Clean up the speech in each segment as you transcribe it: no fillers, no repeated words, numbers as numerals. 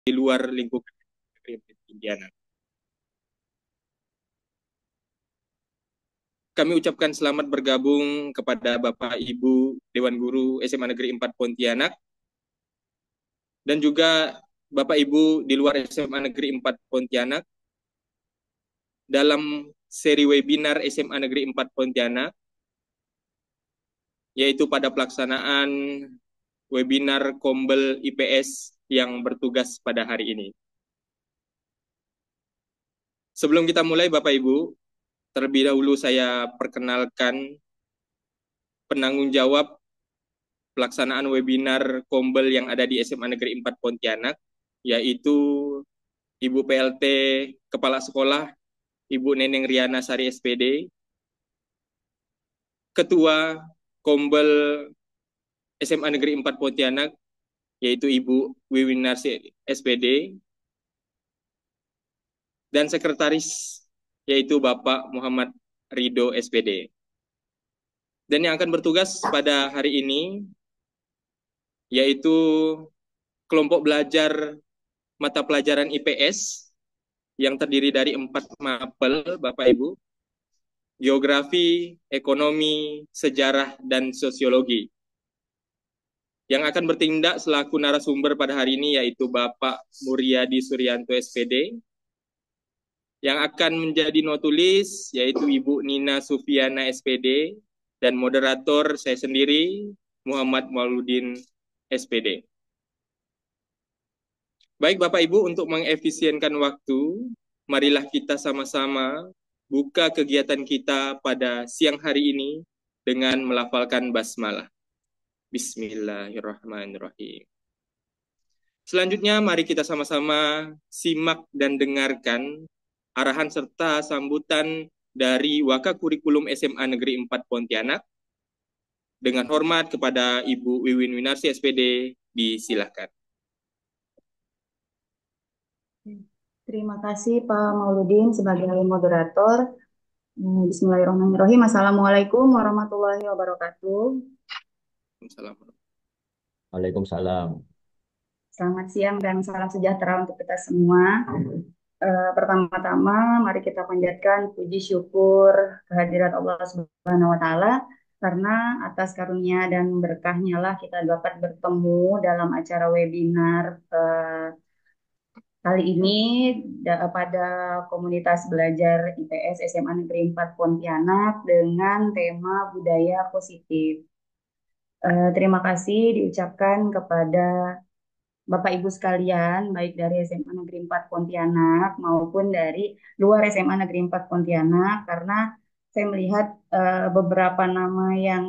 di luar lingkungan Negeri Pontianak. Kami ucapkan selamat bergabung kepada Bapak Ibu Dewan Guru SMA Negeri 4 Pontianak dan juga Bapak Ibu di luar SMA Negeri 4 Pontianak dalam seri webinar SMA Negeri 4 Pontianak, yaitu pada pelaksanaan webinar Kombel IPS yang bertugas pada hari ini. Sebelum kita mulai Bapak Ibu, terlebih dahulu saya perkenalkan penanggung jawab pelaksanaan webinar Kombel yang ada di SMA Negeri 4 Pontianak, yaitu Ibu PLT Kepala Sekolah, Ibu Neneng Riana Sari SPD, Ketua Kombel SMA Negeri 4 Pontianak, yaitu Ibu Wiwinarsi SPD, dan Sekretaris, yaitu Bapak Muhammad Ridho SPD. Dan yang akan bertugas pada hari ini, yaitu kelompok belajar mata pelajaran IPS yang terdiri dari 4 mapel, Bapak Ibu, geografi, ekonomi, sejarah, dan sosiologi. Yang akan bertindak selaku narasumber pada hari ini yaitu Bapak Muryadi Suryanto SPD, yang akan menjadi notulis yaitu Ibu Nina Sufiana SPD, dan moderator saya sendiri, Muhammad Mauludin SPD. Baik Bapak Ibu, untuk mengefisienkan waktu, marilah kita sama-sama buka kegiatan kita pada siang hari ini dengan melafalkan basmalah. Bismillahirrahmanirrahim. Selanjutnya mari kita sama-sama simak dan dengarkan arahan serta sambutan dari Wakakurikulum SMA Negeri 4 Pontianak. Dengan hormat kepada Ibu Wiwin Winarsi SPD, disilakan. Terima kasih Pak Mauludin sebagai moderator. Bismillahirrahmanirrahim. Assalamualaikum warahmatullahi wabarakatuh. Waalaikumsalam. Selamat siang dan salam sejahtera untuk kita semua. Pertama-tama, mari kita panjatkan puji syukur kehadirat Allah Subhanahu wa Ta'ala, karena atas karunia dan berkahnya lah kita dapat bertemu dalam acara webinar kali ini pada komunitas belajar IPS SMA Negeri 4 Pontianak dengan tema budaya positif. Terima kasih diucapkan kepada Bapak Ibu sekalian, baik dari SMA Negeri 4 Pontianak maupun dari luar SMA Negeri 4 Pontianak, karena saya melihat beberapa nama yang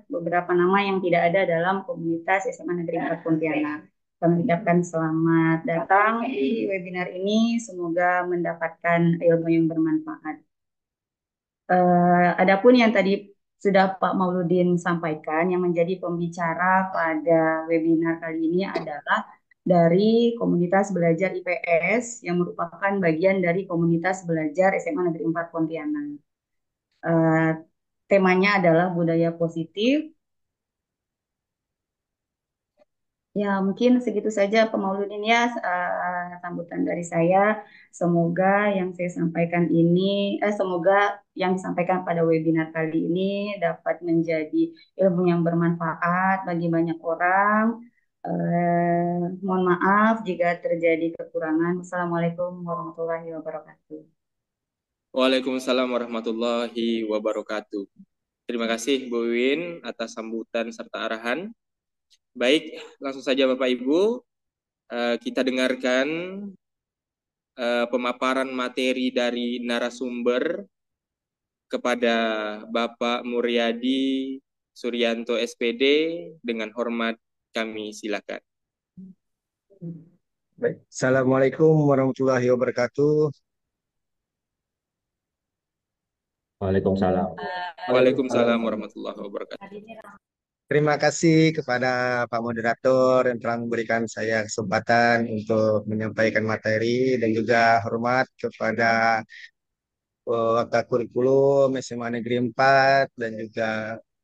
beberapa nama yang tidak ada dalam komunitas SMA Negeri 4 Pontianak. Kami ucapkan selamat datang di webinar ini, semoga mendapatkan ilmu yang bermanfaat. Adapun yang tadi sudah Pak Mauludin sampaikan, yang menjadi pembicara pada webinar kali ini adalah dari komunitas belajar IPS yang merupakan bagian dari komunitas belajar SMA Negeri 4 Pontianak. Temanya adalah budaya positif. Ya, mungkin segitu saja Pak Mauludin ya, sambutan dari saya. Semoga yang saya sampaikan ini, semoga yang disampaikan pada webinar kali ini dapat menjadi ilmu yang bermanfaat bagi banyak orang. Mohon maaf jika terjadi kekurangan. Wassalamualaikum warahmatullahi wabarakatuh. Waalaikumsalam warahmatullahi wabarakatuh. Terima kasih Bu Win atas sambutan serta arahan. Baik, langsung saja Bapak Ibu, kita dengarkan pemaparan materi dari narasumber kepada Bapak Muryadi Suryanto SPD. Dengan hormat kami silakan. Baik. Assalamualaikum warahmatullahi wabarakatuh. Waalaikumsalam. Waalaikumsalam warahmatullahi wabarakatuh. Terima kasih kepada Pak Moderator yang telah memberikan saya kesempatan untuk menyampaikan materi, dan juga hormat kepada Wakakurikulum SMA Negeri 4 dan juga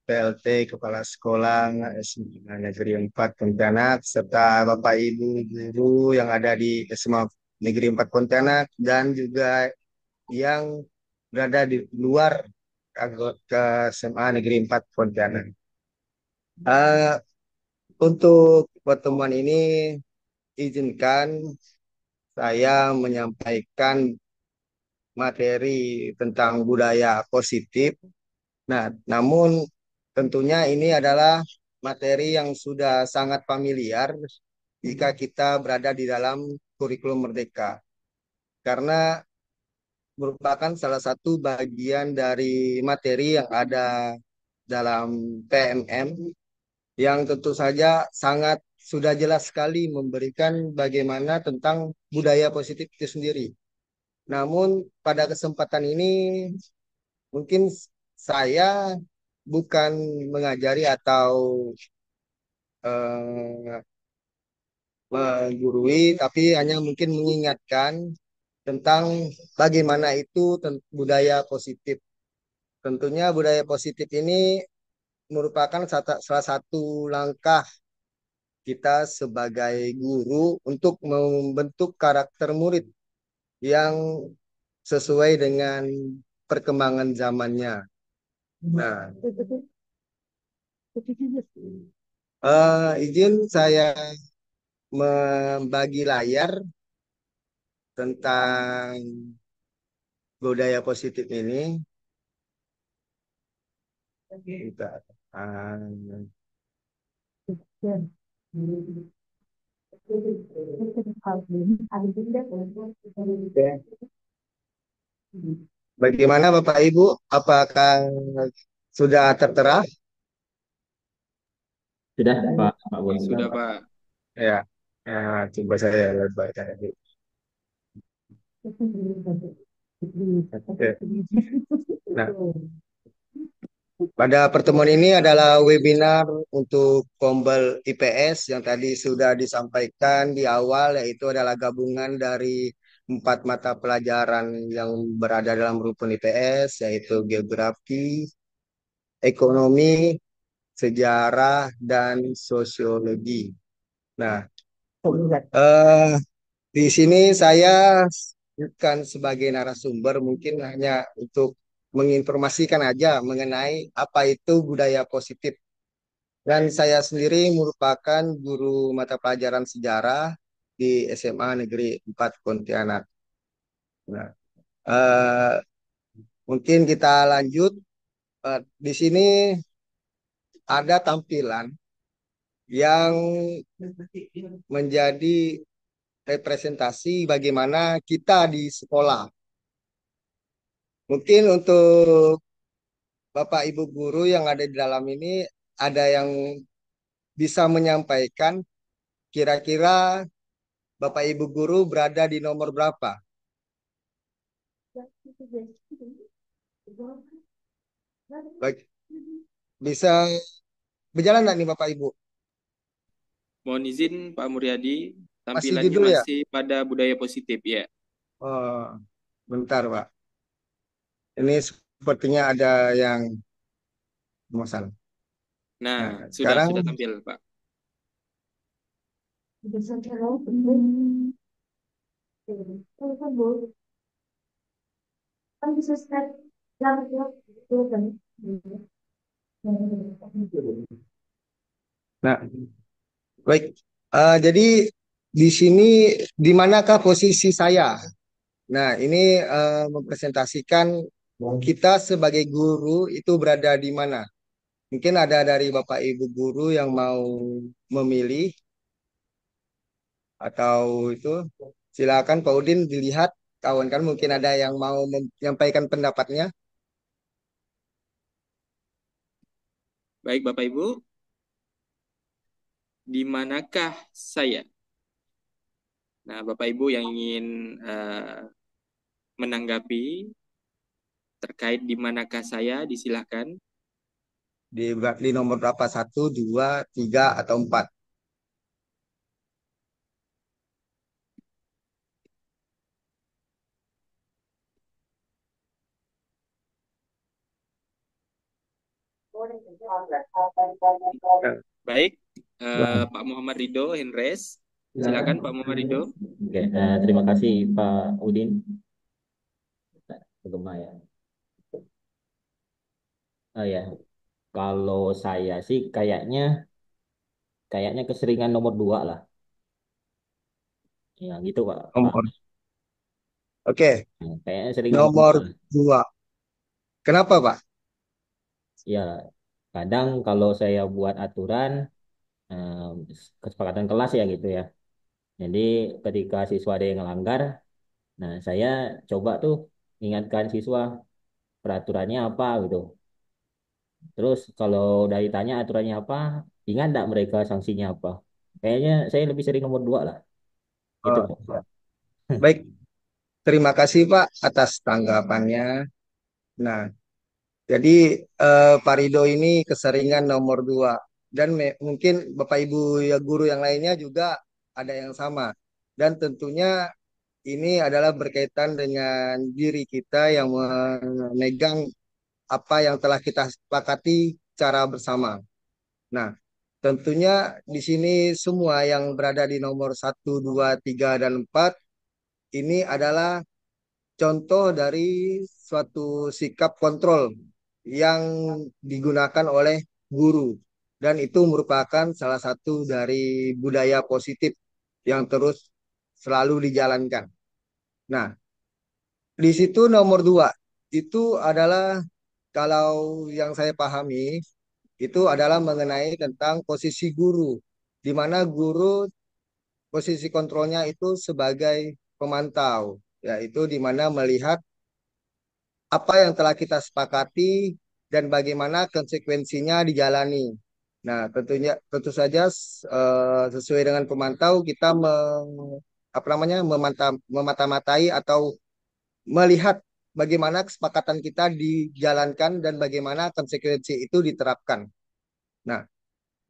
PLT Kepala Sekolah SMA Negeri 4 Pontianak, serta Bapak Ibu guru yang ada di SMA Negeri 4 Pontianak, dan juga yang berada di luar anggota SMA Negeri 4 Pontianak. Eh, untuk pertemuan ini, izinkan saya menyampaikan materi tentang budaya positif. Nah, namun tentunya ini adalah materi yang sudah sangat familiar jika kita berada di dalam kurikulum Merdeka. Karena merupakan salah satu bagian dari materi yang ada dalam PMM yang tentu saja sangat sudah jelas sekali memberikan bagaimana tentang budaya positif itu sendiri. Namun pada kesempatan ini mungkin saya bukan mengajari atau eh, menggurui, tapi hanya mungkin mengingatkan tentang bagaimana itu budaya positif. Tentunya budaya positif ini merupakan salah satu langkah kita sebagai guru untuk membentuk karakter murid yang sesuai dengan perkembangan zamannya. Nah, izin saya membagi layar tentang budaya positif ini. Kita, bagaimana Bapak Ibu? Apakah sudah tertera? Sudah, Pak Bun. Sudah, Pak. Ya, coba saya baca lagi. Oke. Nah, pada pertemuan ini adalah webinar untuk Kombel IPS yang tadi sudah disampaikan di awal, yaitu adalah gabungan dari 4 mata pelajaran yang berada dalam rukun IPS, yaitu geografi, ekonomi, sejarah, dan sosiologi. Nah, eh, di sini saya bukan sebagai narasumber, mungkin hanya untuk menginformasikan aja mengenai apa itu budaya positif. Dan saya sendiri merupakan guru mata pelajaran sejarah di SMA Negeri 4 Pontianak. Nah, eh, mungkin kita lanjut. Di sini ada tampilan yang menjadi representasi bagaimana kita di sekolah. Mungkin untuk Bapak Ibu guru yang ada di dalam ini ada yang bisa menyampaikan kira-kira Bapak Ibu guru berada di nomor berapa? Baik, bisa berjalan nggak nih Bapak Ibu? Mohon izin Pak Muryadi, Masih tampilannya judul ya? masih pada budaya positif ya. Oh, bentar Pak. Ini sepertinya ada yang masalah. Nah, Nah, sudah sekarang tampil, Pak. nah, baik. Jadi di sini di manakah posisi saya? Nah, ini mempresentasikan kita sebagai guru itu berada di mana. Mungkin ada dari Bapak Ibu guru yang mau memilih atau itu silakan Pak Udin dilihat kawan kan mungkin ada yang mau menyampaikan pendapatnya. Baik Bapak Ibu, di manakah saya? Nah, Bapak Ibu yang ingin menanggapi terkait di manakah saya, disilahkan. Di nomor berapa? 1, 2, 3, atau 4? Baik, Wah, Pak Muhammad Ridho Henres. Silakan Pak Muhammad Ridho. oke, terima kasih Pak Udin. Bergema ya. Oh ya, kalau saya sih kayaknya keseringan nomor 2 lah. Ya gitu Pak. Nomor. Oke, Kayaknya sering nomor 2 nomor lah. 2. Kenapa, Pak? Ya, kadang kalau saya buat aturan em, kesepakatan kelas ya gitu ya. Jadi ketika siswa ada yang melanggar, nah saya coba tuh ingatkan siswa peraturannya apa gitu. Terus kalau udah ditanya aturannya apa, ingat enggak mereka sanksinya apa? Kayaknya saya lebih sering nomor 2 lah. Gitu Oh, Pak. baik, terima kasih Pak atas tanggapannya. Nah, jadi Pak Rido ini keseringan nomor 2 dan mungkin Bapak Ibu ya guru yang lainnya juga ada yang sama. Dan tentunya ini adalah berkaitan dengan diri kita yang memegang apa yang telah kita sepakati secara bersama. Nah, tentunya di sini semua yang berada di nomor 1, 2, 3, dan 4 ini adalah contoh dari suatu sikap kontrol yang digunakan oleh guru. Dan itu merupakan salah satu dari budaya positif yang terus selalu dijalankan. Nah, di situ nomor 2 itu adalah kalau yang saya pahami itu adalah mengenai tentang posisi guru, di mana guru posisi kontrolnya itu sebagai pemantau, yaitu di mana melihat apa yang telah kita sepakati dan bagaimana konsekuensinya dijalani. Nah, tentu saja sesuai dengan pemantau kita apa namanya memata-matai atau melihat bagaimana kesepakatan kita dijalankan dan bagaimana konsekuensi itu diterapkan. Nah,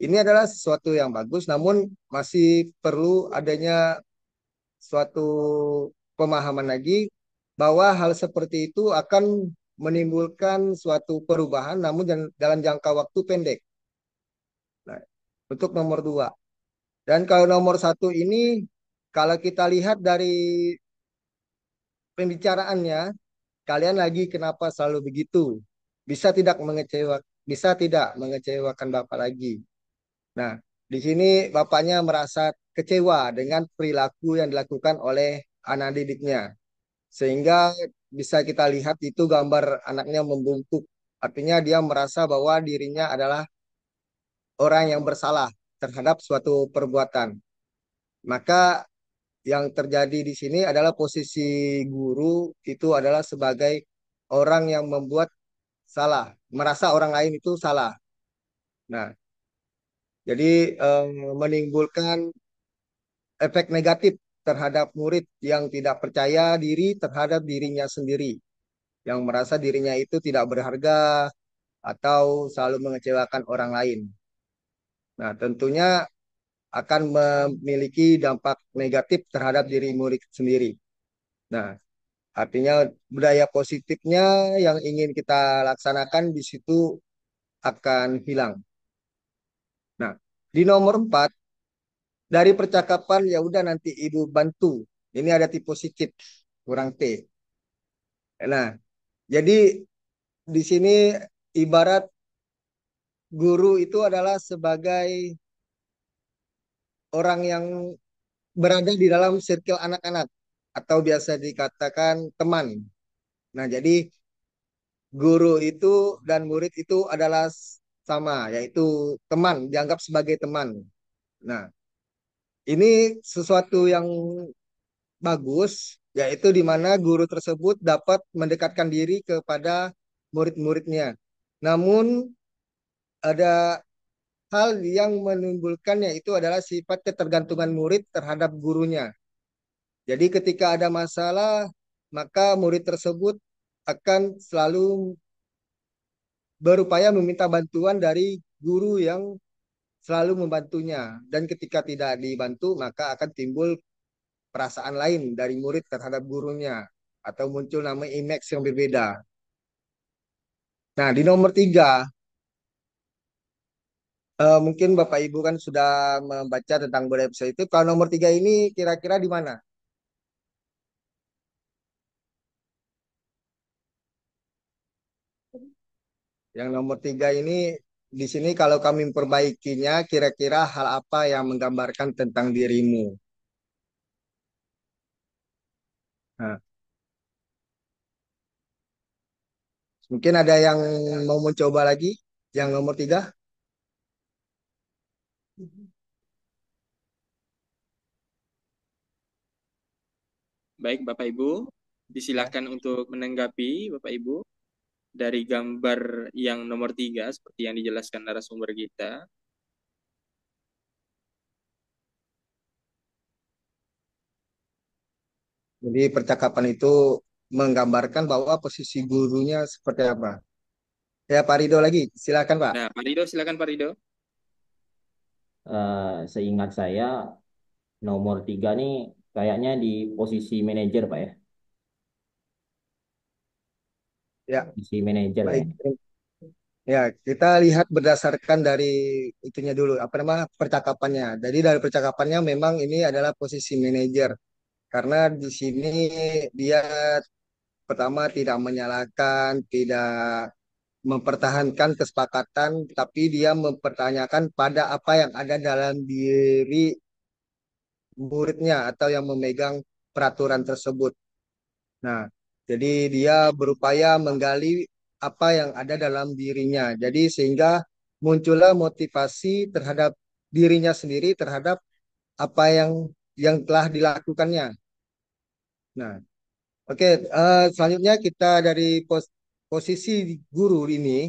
ini adalah sesuatu yang bagus, namun masih perlu adanya suatu pemahaman lagi bahwa hal seperti itu akan menimbulkan suatu perubahan, namun dalam jangka waktu pendek. Nah, untuk nomor 2. Dan kalau nomor 1 ini, kalau kita lihat dari pembicaraannya, kalian lagi kenapa selalu begitu? Bisa tidak mengecewakan Bapak lagi. Nah, di sini bapaknya merasa kecewa dengan perilaku yang dilakukan oleh anak didiknya. Sehingga bisa kita lihat itu gambar anaknya membungkuk. Artinya dia merasa bahwa dirinya adalah orang yang bersalah terhadap suatu perbuatan. Maka yang terjadi di sini adalah posisi guru itu adalah sebagai orang yang membuat salah, merasa orang lain itu salah. Nah, jadi menimbulkan efek negatif terhadap murid yang tidak percaya diri terhadap dirinya sendiri, yang merasa dirinya itu tidak berharga atau selalu mengecewakan orang lain. Nah, tentunya akan memiliki dampak negatif terhadap diri murid sendiri. Nah, artinya budaya positifnya yang ingin kita laksanakan di situ akan hilang. Nah, di nomor 4 dari percakapan ya udah nanti ibu bantu. Ini ada tipe positif kurang T. Nah, jadi di sini ibarat guru itu adalah sebagai orang yang berada di dalam circle anak-anak atau biasa dikatakan teman. Nah, jadi guru itu dan murid itu adalah sama, yaitu teman, dianggap sebagai teman. Nah, ini sesuatu yang bagus, yaitu di mana guru tersebut dapat mendekatkan diri kepada murid-muridnya. Namun ada hal yang menimbulkan yaitu adalah sifat ketergantungan murid terhadap gurunya. Jadi ketika ada masalah, maka murid tersebut akan selalu berupaya meminta bantuan dari guru yang selalu membantunya. Dan ketika tidak dibantu, maka akan timbul perasaan lain dari murid terhadap gurunya. Atau muncul nama image yang berbeda. Nah, di nomor 3, Mungkin Bapak Ibu kan sudah membaca tentang budaya positif. Kalau nomor 3 ini kira-kira di mana? Yang nomor 3 ini di sini kalau kami memperbaikinya, kira-kira hal apa yang menggambarkan tentang dirimu? Nah, mungkin ada yang mau mencoba lagi? Yang nomor 3? Baik, Bapak Ibu, Ya. disilakan untuk menanggapi Bapak Ibu dari gambar yang nomor 3 seperti yang dijelaskan narasumber kita. Jadi percakapan itu menggambarkan bahwa posisi gurunya seperti apa. Ya, Pak Rido lagi, silakan Pak. Nah, Pak Rido, silakan Pak Rido. Seingat saya nomor 3 nih kayaknya di posisi manajer Pak ya. Ya, Posisi manajer baik. kayaknya. Ya, kita lihat berdasarkan dari itunya dulu, apa nama percakapannya. Jadi dari percakapannya memang ini adalah posisi manajer. Karena di sini dia pertama tidak menyalahkan, tidak mempertahankan kesepakatan, tapi dia mempertanyakan pada apa yang ada dalam diri muridnya atau yang memegang peraturan tersebut. Nah, jadi dia berupaya menggali apa yang ada dalam dirinya. Jadi sehingga muncullah motivasi terhadap dirinya sendiri terhadap apa yang telah dilakukannya. Nah, oke, selanjutnya kita dari posisi guru ini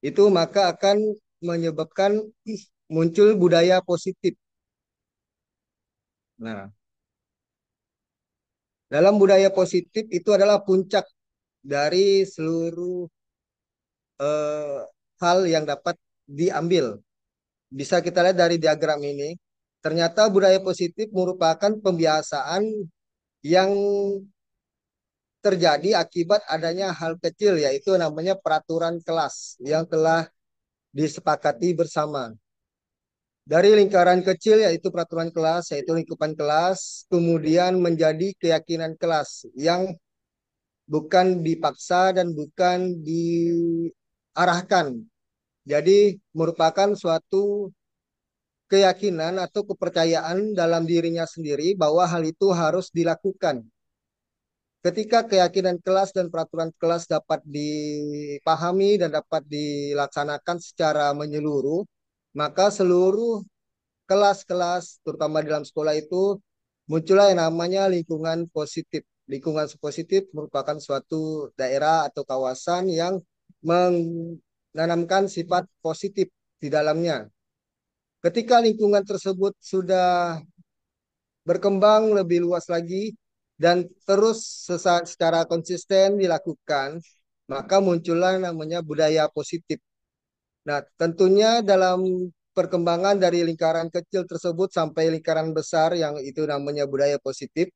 itu maka akan menyebabkan muncul budaya positif. Nah, dalam budaya positif itu adalah puncak dari seluruh eh, hal yang dapat diambil. Bisa kita lihat dari diagram ini, ternyata budaya positif merupakan pembiasaan yang terjadi akibat adanya hal kecil, yaitu namanya peraturan kelas yang telah disepakati bersama. Dari lingkaran kecil, yaitu peraturan kelas, yaitu lingkupan kelas, kemudian menjadi keyakinan kelas yang bukan dipaksa dan bukan diarahkan. Jadi merupakan suatu keyakinan atau kepercayaan dalam dirinya sendiri bahwa hal itu harus dilakukan. Ketika keyakinan kelas dan peraturan kelas dapat dipahami dan dapat dilaksanakan secara menyeluruh, maka seluruh kelas-kelas, terutama dalam sekolah itu, muncullah yang namanya lingkungan positif. Lingkungan positif merupakan suatu daerah atau kawasan yang menanamkan sifat positif di dalamnya. Ketika lingkungan tersebut sudah berkembang lebih luas lagi dan terus secara konsisten dilakukan, maka muncullah namanya budaya positif. Nah, tentunya dalam perkembangan dari lingkaran kecil tersebut sampai lingkaran besar yang itu namanya budaya positif,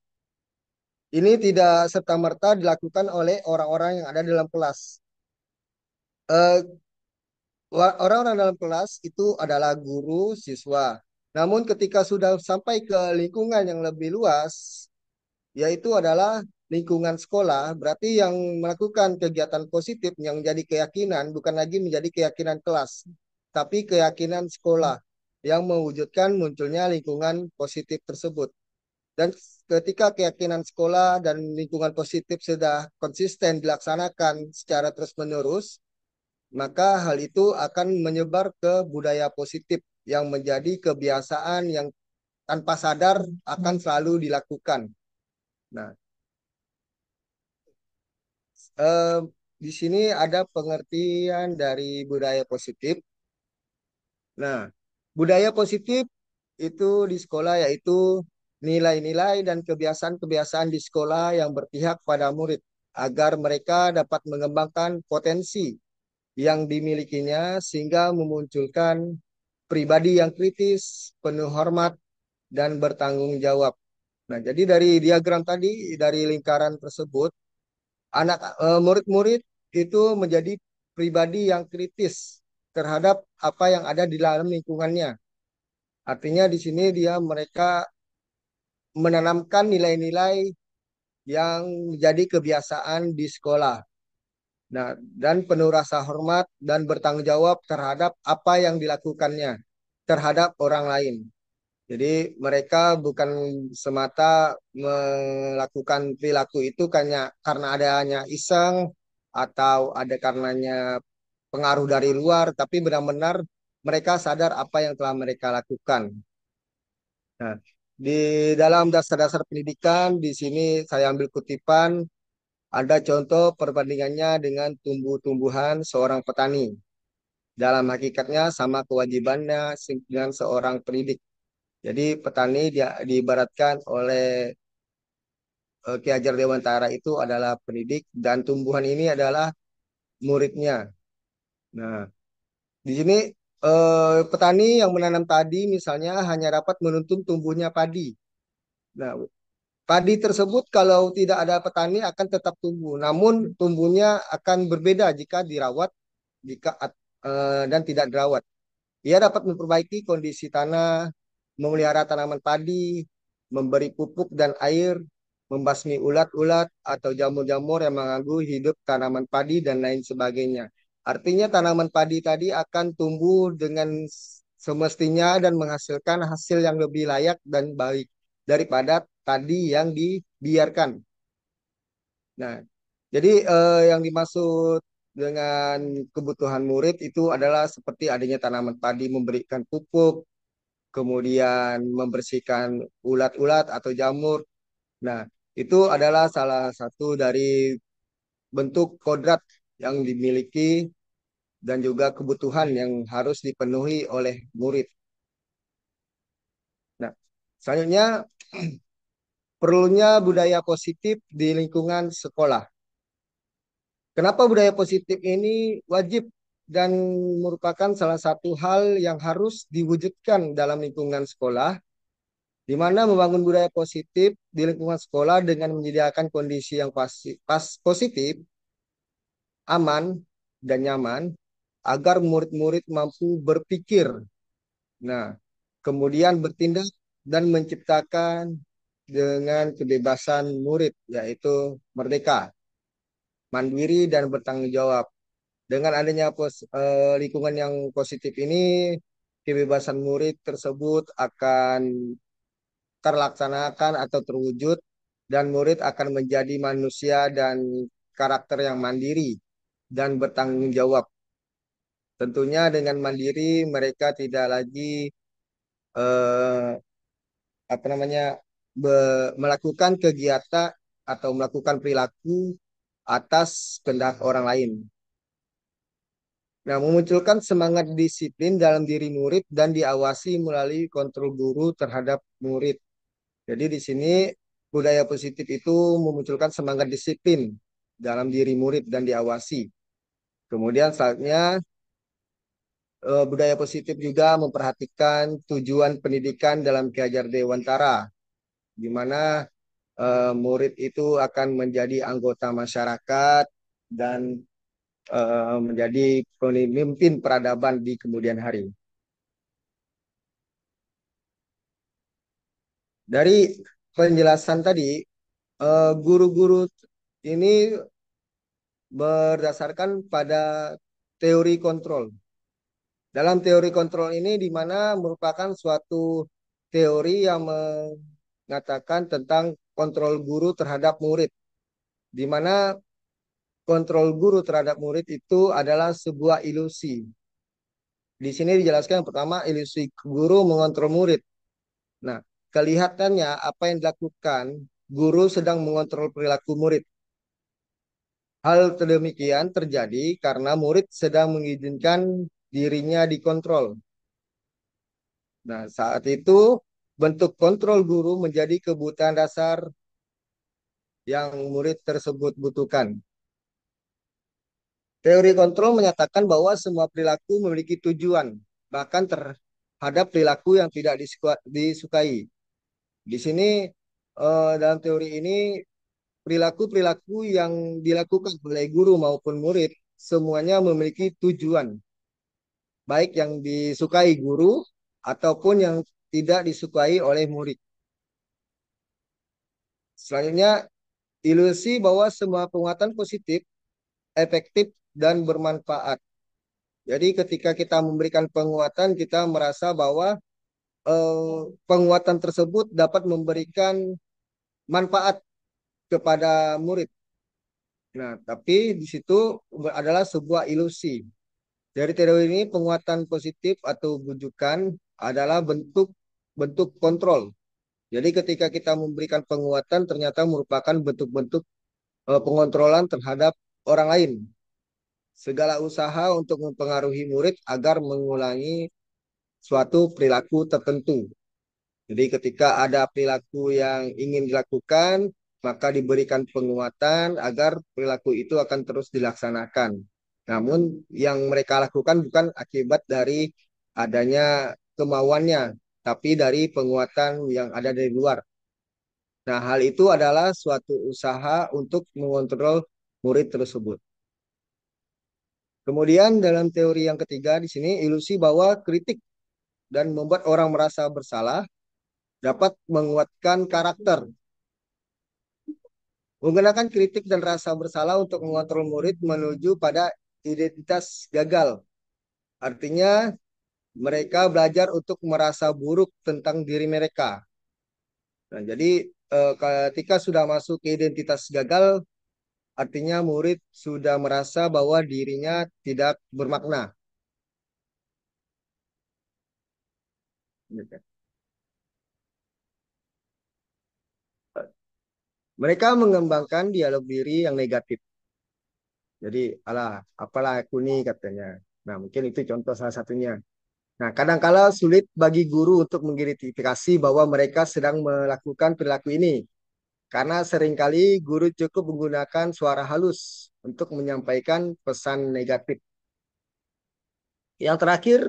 ini tidak serta-merta dilakukan oleh orang-orang yang ada dalam kelas. Eh, Orang-orang dalam kelas itu adalah guru, siswa. Namun ketika sudah sampai ke lingkungan yang lebih luas, yaitu adalah lingkungan sekolah, berarti yang melakukan kegiatan positif yang menjadi keyakinan bukan lagi menjadi keyakinan kelas, tapi keyakinan sekolah yang mewujudkan munculnya lingkungan positif tersebut. Dan ketika keyakinan sekolah dan lingkungan positif sudah konsisten dilaksanakan secara terus-menerus, maka hal itu akan menyebar ke budaya positif yang menjadi kebiasaan yang tanpa sadar akan selalu dilakukan. Nah, eh, di sini ada pengertian dari budaya positif. Nah, budaya positif itu di sekolah yaitu nilai-nilai dan kebiasaan-kebiasaan di sekolah yang berpihak pada murid agar mereka dapat mengembangkan potensi yang dimilikinya sehingga memunculkan pribadi yang kritis, penuh hormat, dan bertanggung jawab. Nah, jadi dari diagram tadi, dari lingkaran tersebut, murid-murid itu menjadi pribadi yang kritis terhadap apa yang ada di dalam lingkungannya. Artinya di sini mereka menanamkan nilai-nilai yang menjadi kebiasaan di sekolah. Nah, dan penuh rasa hormat dan bertanggung jawab terhadap apa yang dilakukannya terhadap orang lain. Jadi mereka bukan semata melakukan perilaku itu karena adanya iseng atau ada karenanya pengaruh dari luar, tapi benar-benar mereka sadar apa yang telah mereka lakukan. Nah, di dalam dasar-dasar pendidikan di sini saya ambil kutipan ada contoh perbandingannya dengan tumbuh-tumbuhan seorang petani. Dalam hakikatnya sama kewajibannya dengan seorang pendidik. Jadi petani dia diibaratkan oleh Ki Hajar Dewantara itu adalah pendidik dan tumbuhan ini adalah muridnya. Nah, di sini petani yang menanam padi misalnya hanya dapat menuntun tumbuhnya padi. Nah, padi tersebut kalau tidak ada petani akan tetap tumbuh, namun tumbuhnya akan berbeda jika dirawat, jika dan tidak dirawat. Ia dapat memperbaiki kondisi tanah, memelihara tanaman padi, memberi pupuk dan air, membasmi ulat-ulat atau jamur-jamur yang mengganggu hidup tanaman padi dan lain sebagainya. Artinya tanaman padi tadi akan tumbuh dengan semestinya dan menghasilkan hasil yang lebih layak dan baik daripada tadi yang dibiarkan. Nah, jadi yang dimaksud dengan kebutuhan murid itu adalah seperti adanya tanaman padi memberikan pupuk, kemudian membersihkan ulat-ulat atau jamur. Nah, itu adalah salah satu dari bentuk kodrat yang dimiliki dan juga kebutuhan yang harus dipenuhi oleh murid. Nah, selanjutnya perlunya budaya positif di lingkungan sekolah. Kenapa budaya positif ini wajib dan merupakan salah satu hal yang harus diwujudkan dalam lingkungan sekolah, di mana membangun budaya positif di lingkungan sekolah dengan menyediakan kondisi yang positif, aman, dan nyaman, agar murid-murid mampu berpikir. Nah, kemudian bertindak dan menciptakan dengan kebebasan murid, yaitu merdeka, mandiri, dan bertanggung jawab. Dengan adanya lingkungan yang positif ini, kebebasan murid tersebut akan terlaksanakan atau terwujud dan murid akan menjadi manusia dan karakter yang mandiri dan bertanggung jawab. Tentunya dengan mandiri mereka tidak lagi eh, apa namanya melakukan kegiatan atau melakukan perilaku atas kehendak orang lain. Nah, memunculkan semangat disiplin dalam diri murid dan diawasi melalui kontrol guru terhadap murid. Jadi di sini budaya positif itu memunculkan semangat disiplin dalam diri murid dan diawasi. Kemudian selanjutnya budaya positif juga memperhatikan tujuan pendidikan dalam Ki Hajar Dewantara, di mana murid itu akan menjadi anggota masyarakat dan menjadi pemimpin peradaban di kemudian hari. Dari penjelasan tadi, guru-guru ini berdasarkan pada teori kontrol. Dalam teori kontrol ini di mana merupakan suatu teori yang mengatakan tentang kontrol guru terhadap murid, di mana kontrol guru terhadap murid itu adalah sebuah ilusi. Di sini dijelaskan yang pertama ilusi guru mengontrol murid. Nah, kelihatannya apa yang dilakukan guru sedang mengontrol perilaku murid. Hal demikian terjadi karena murid sedang mengizinkan dirinya dikontrol. Nah, saat itu bentuk kontrol guru menjadi kebutuhan dasar yang murid tersebut butuhkan. Teori kontrol menyatakan bahwa semua perilaku memiliki tujuan, bahkan terhadap perilaku yang tidak disukai. Di sini dalam teori ini perilaku-perilaku yang dilakukan oleh guru maupun murid semuanya memiliki tujuan. baik yang disukai guru ataupun yang tidak disukai oleh murid. Selanjutnya, ilusi bahwa semua penguatan positif, efektif, dan bermanfaat. Jadi ketika kita memberikan penguatan, kita merasa bahwa penguatan tersebut dapat memberikan manfaat kepada murid. Nah, tapi di situ adalah sebuah ilusi. Dari teori ini, penguatan positif atau bujukan adalah bentuk bentuk kontrol. Jadi ketika kita memberikan penguatan, ternyata merupakan bentuk-bentuk pengontrolan terhadap orang lain. Segala usaha untuk mempengaruhi murid agar mengulangi suatu perilaku tertentu. Jadi ketika ada perilaku yang ingin dilakukan, maka diberikan penguatan agar perilaku itu akan terus dilaksanakan. Namun yang mereka lakukan bukan akibat dari adanya kemauannya, tapi dari penguatan yang ada dari luar. Nah, hal itu adalah suatu usaha untuk mengontrol murid tersebut. Kemudian dalam teori yang ketiga di sini ilusi bahwa kritik dan membuat orang merasa bersalah dapat menguatkan karakter. Menggunakan kritik dan rasa bersalah untuk mengontrol murid menuju pada identitas gagal. Artinya mereka belajar untuk merasa buruk tentang diri mereka. Nah, jadi ketika sudah masuk ke identitas gagal, artinya murid sudah merasa bahwa dirinya tidak bermakna. Mereka mengembangkan dialog diri yang negatif. Jadi, alah, apalah aku nih katanya. Nah, mungkin itu contoh salah satunya. Nah, kadangkala sulit bagi guru untuk mengidentifikasi bahwa mereka sedang melakukan perilaku ini. Karena seringkali guru cukup menggunakan suara halus untuk menyampaikan pesan negatif. Yang terakhir,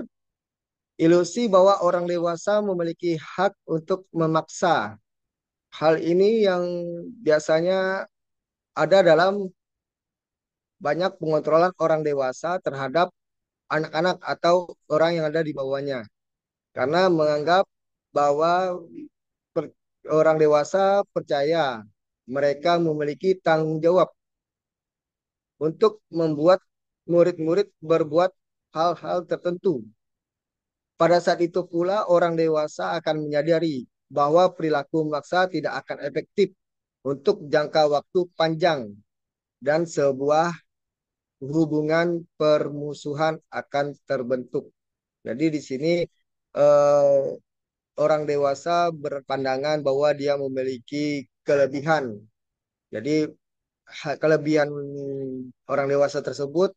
ilusi bahwa orang dewasa memiliki hak untuk memaksa. Hal ini yang biasanya ada dalam banyak pengontrolan orang dewasa terhadap anak-anak atau orang yang ada di bawahnya. Karena menganggap bahwa per- orang dewasa percaya mereka memiliki tanggung jawab untuk membuat murid-murid berbuat hal-hal tertentu. Pada saat itu pula orang dewasa akan menyadari bahwa perilaku memaksa tidak akan efektif untuk jangka waktu panjang dan sebuah hubungan permusuhan akan terbentuk. Jadi di sini eh, orang dewasa berpandangan bahwa dia memiliki kelebihan. Jadi kelebihan orang dewasa tersebut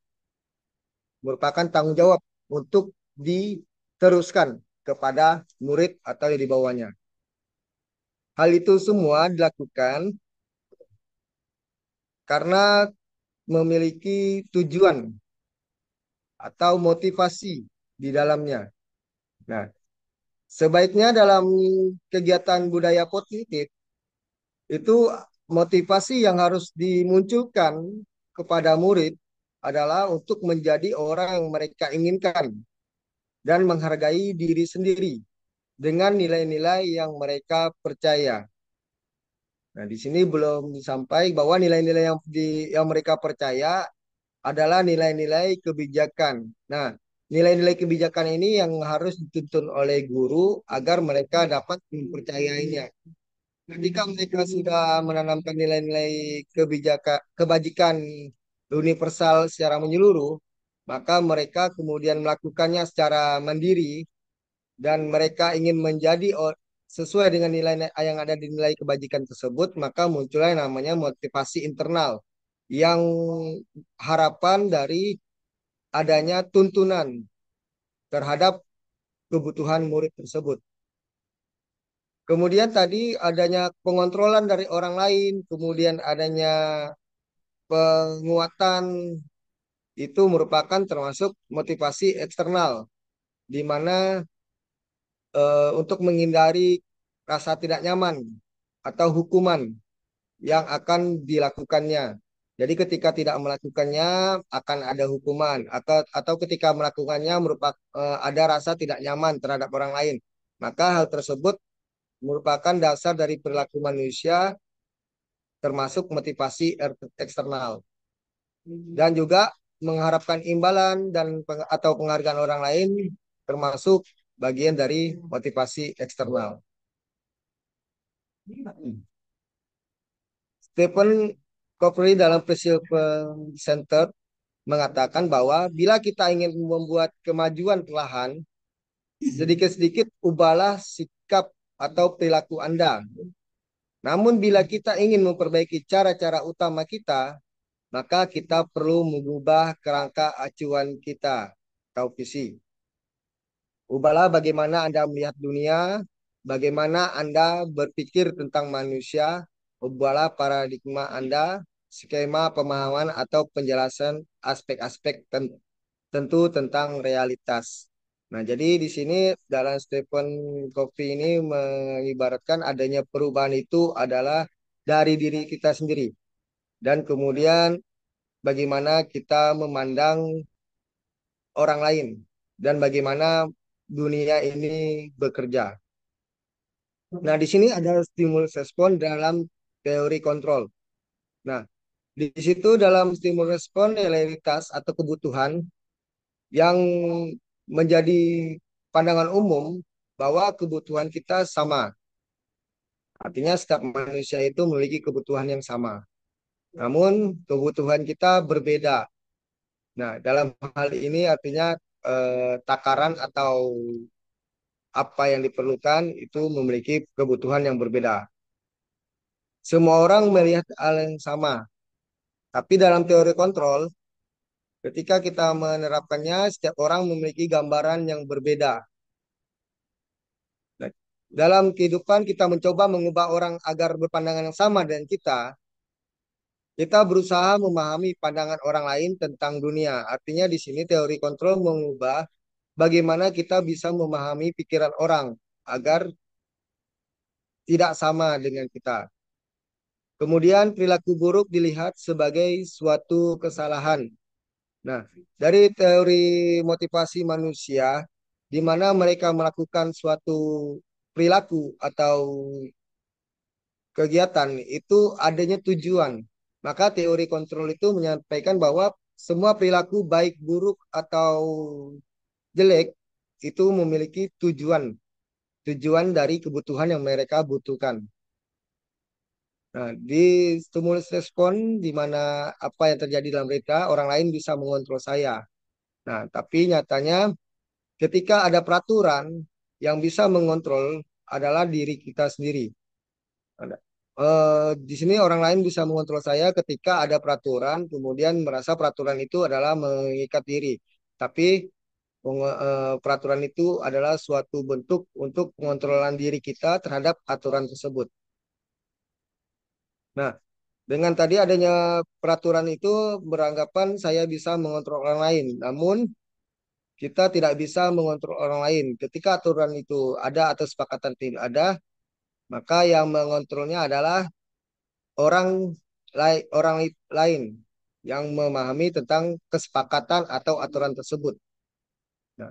merupakan tanggung jawab untuk diteruskan kepada murid atau yang di bawahnya. Hal itu semua dilakukan karena memiliki tujuan atau motivasi di dalamnya. Nah, sebaiknya dalam kegiatan budaya positif itu motivasi yang harus dimunculkan kepada murid adalah untuk menjadi orang yang mereka inginkan dan menghargai diri sendiri dengan nilai-nilai yang mereka percaya. Nah, di sini belum disampaikan bahwa nilai-nilai yang mereka percaya adalah nilai-nilai kebijakan. Nah, nilai-nilai kebijakan ini yang harus dituntun oleh guru agar mereka dapat mempercayainya. Ketika mereka sudah menanamkan nilai-nilai kebajikan universal secara menyeluruh, maka mereka kemudian melakukannya secara mandiri dan mereka ingin menjadi sesuai dengan nilai yang ada di nilai kebajikan tersebut, maka muncullah yang namanya motivasi internal yang harapan dari adanya tuntunan terhadap kebutuhan murid tersebut. Kemudian tadi adanya pengontrolan dari orang lain, kemudian adanya penguatan itu merupakan termasuk motivasi eksternal, di mana untuk menghindari rasa tidak nyaman atau hukuman yang akan dilakukannya. Jadi ketika tidak melakukannya akan ada hukuman atau ketika melakukannya ada rasa tidak nyaman terhadap orang lain. Maka hal tersebut merupakan dasar dari perilaku manusia termasuk motivasi eksternal. Dan juga mengharapkan imbalan atau penghargaan orang lain termasuk bagian dari motivasi eksternal. Stephen Covey dalam Perseverance Center mengatakan bahwa bila kita ingin membuat kemajuan perlahan, sedikit-sedikit ubahlah sikap atau perilaku Anda. Namun bila kita ingin memperbaiki cara-cara utama kita, maka kita perlu mengubah kerangka acuan kita atau visi. Ubahlah bagaimana Anda melihat dunia, bagaimana Anda berpikir tentang manusia, ubahlah paradigma Anda, skema pemahaman atau penjelasan aspek-aspek tentu tentang realitas. Nah, jadi di sini dalam Stephen Covey ini mengibaratkan adanya perubahan itu adalah dari diri kita sendiri. Dan kemudian bagaimana kita memandang orang lain dan bagaimana dunia ini bekerja. Nah, di sini ada stimulus respon dalam teori kontrol. Nah, di situ dalam stimulus respon realitas atau kebutuhan yang menjadi pandangan umum bahwa kebutuhan kita sama. Artinya setiap manusia itu memiliki kebutuhan yang sama. Namun kebutuhan kita berbeda. Nah, dalam hal ini artinya takaran atau apa yang diperlukan itu memiliki kebutuhan yang berbeda. Semua orang melihat hal yang sama, tapi dalam teori kontrol, ketika kita menerapkannya, setiap orang memiliki gambaran yang berbeda. Nah, dalam kehidupan kita mencoba mengubah orang agar berpandangan yang sama dengan kita berusaha memahami pandangan orang lain tentang dunia. Artinya di sini teori kontrol mengubah bagaimana kita bisa memahami pikiran orang agar tidak sama dengan kita. Kemudian perilaku buruk dilihat sebagai suatu kesalahan. Nah, dari teori motivasi manusia, di mana mereka melakukan suatu perilaku atau kegiatan itu adanya tujuan. Maka teori kontrol itu menyampaikan bahwa semua perilaku baik buruk atau jelek itu memiliki tujuan. Tujuan dari kebutuhan yang mereka butuhkan. Nah, di stimulus respon di mana apa yang terjadi dalam berita, orang lain bisa mengontrol saya. Nah, tapi nyatanya ketika ada peraturan yang bisa mengontrol adalah diri kita sendiri. Di sini orang lain bisa mengontrol saya ketika ada peraturan, kemudian merasa peraturan itu adalah mengikat diri. Tapi peraturan itu adalah suatu bentuk untuk pengontrolan diri kita terhadap aturan tersebut. Nah, dengan tadi adanya peraturan itu beranggapan saya bisa mengontrol orang lain. Namun kita tidak bisa mengontrol orang lain. Ketika aturan itu ada atau sepakatan tidak ada, maka yang mengontrolnya adalah orang lain yang memahami tentang kesepakatan atau aturan tersebut. Nah,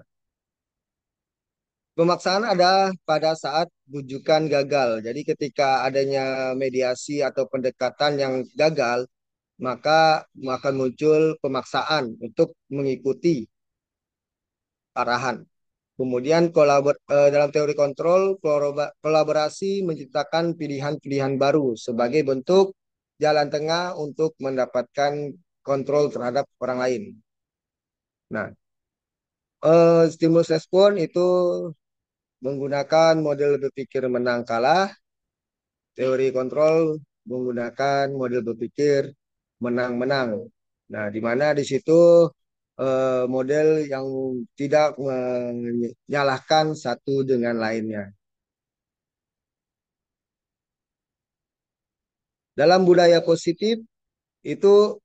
pemaksaan ada pada saat bujukan gagal. Jadi ketika adanya mediasi atau pendekatan yang gagal, maka akan muncul pemaksaan untuk mengikuti arahan. Kemudian dalam teori kontrol, kolaborasi menciptakan pilihan-pilihan baru sebagai bentuk jalan tengah untuk mendapatkan kontrol terhadap orang lain. Nah, stimulus respon itu menggunakan model berpikir menang kalah, teori kontrol menggunakan model berpikir menang-menang. Nah, di mana di situ model yang tidak menyalahkan satu dengan lainnya. Dalam budaya positif itu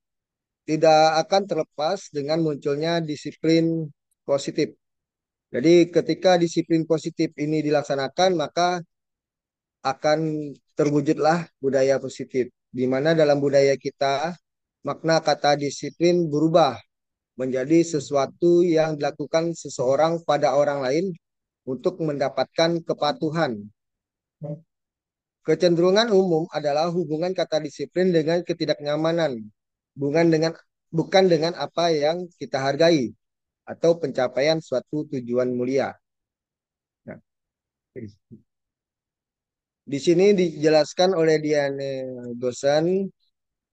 tidak akan terlepas dengan munculnya disiplin positif. Jadi ketika disiplin positif ini dilaksanakan, maka akan terwujudlah budaya positif. Di mana dalam budaya kita makna kata disiplin berubah menjadi sesuatu yang dilakukan seseorang pada orang lain untuk mendapatkan kepatuhan. Kecenderungan umum adalah hubungan kata disiplin dengan ketidaknyamanan, bukan dengan apa yang kita hargai atau pencapaian suatu tujuan mulia. Nah, di sini dijelaskan oleh Diane Gosen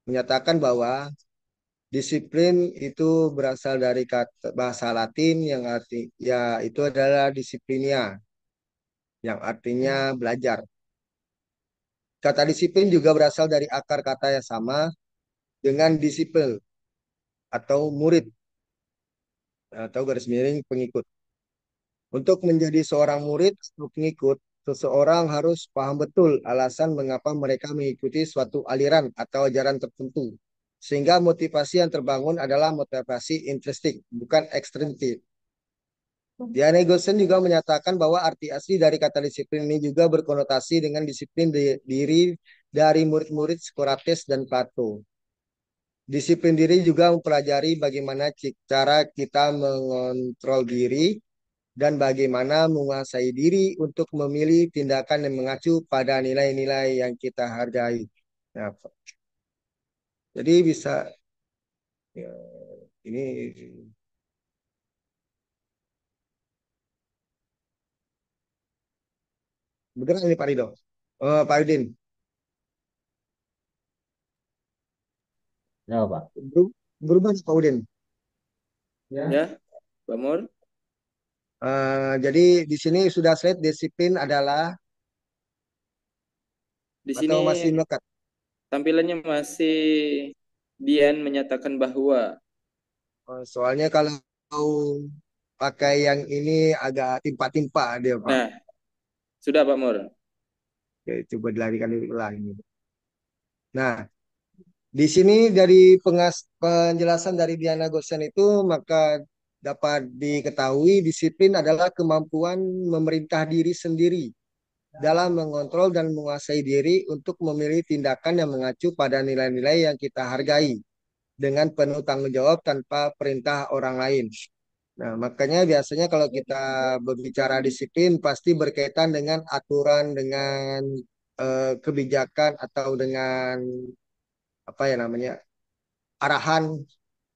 menyatakan bahwa disiplin itu berasal dari kata bahasa Latin yang arti ya itu adalah disiplinia yang artinya belajar. Kata disiplin juga berasal dari akar kata yang sama dengan disiplin atau murid atau garis miring pengikut. Untuk menjadi seorang murid atau pengikut, seseorang harus paham betul alasan mengapa mereka mengikuti suatu aliran atau ajaran tertentu. Sehingga motivasi yang terbangun adalah motivasi intrinsik, bukan ekstrinsik. Diane Gosen juga menyatakan bahwa arti asli dari kata disiplin ini juga berkonotasi dengan disiplin diri dari murid-murid Socrates dan Plato. Disiplin diri juga mempelajari bagaimana cara kita mengontrol diri dan bagaimana menguasai diri untuk memilih tindakan yang mengacu pada nilai-nilai yang kita hargai. Nah, jadi bisa ya, ini benar ini Pak Rido. Pak Udin, Ya, Pak. berubah Pak Udin. Ya, Pak Mur. Jadi di sini sudah slide disiplin adalah Di sini atau masih melekat. tampilannya masih Dian menyatakan bahwa. Soalnya kalau pakai yang ini agak timpa-timpa dia Pak. Nah, sudah Pak Mur. Oke, coba dilarikan dulu lah ini. Nah, di sini dari penjelasan dari Diana Gosen itu maka dapat diketahui disiplin adalah kemampuan memerintah diri sendiri dalam mengontrol dan menguasai diri untuk memilih tindakan yang mengacu pada nilai-nilai yang kita hargai dengan penuh tanggung jawab tanpa perintah orang lain. Nah, makanya biasanya kalau kita berbicara disiplin pasti berkaitan dengan aturan, dengan kebijakan atau dengan apa ya namanya arahan.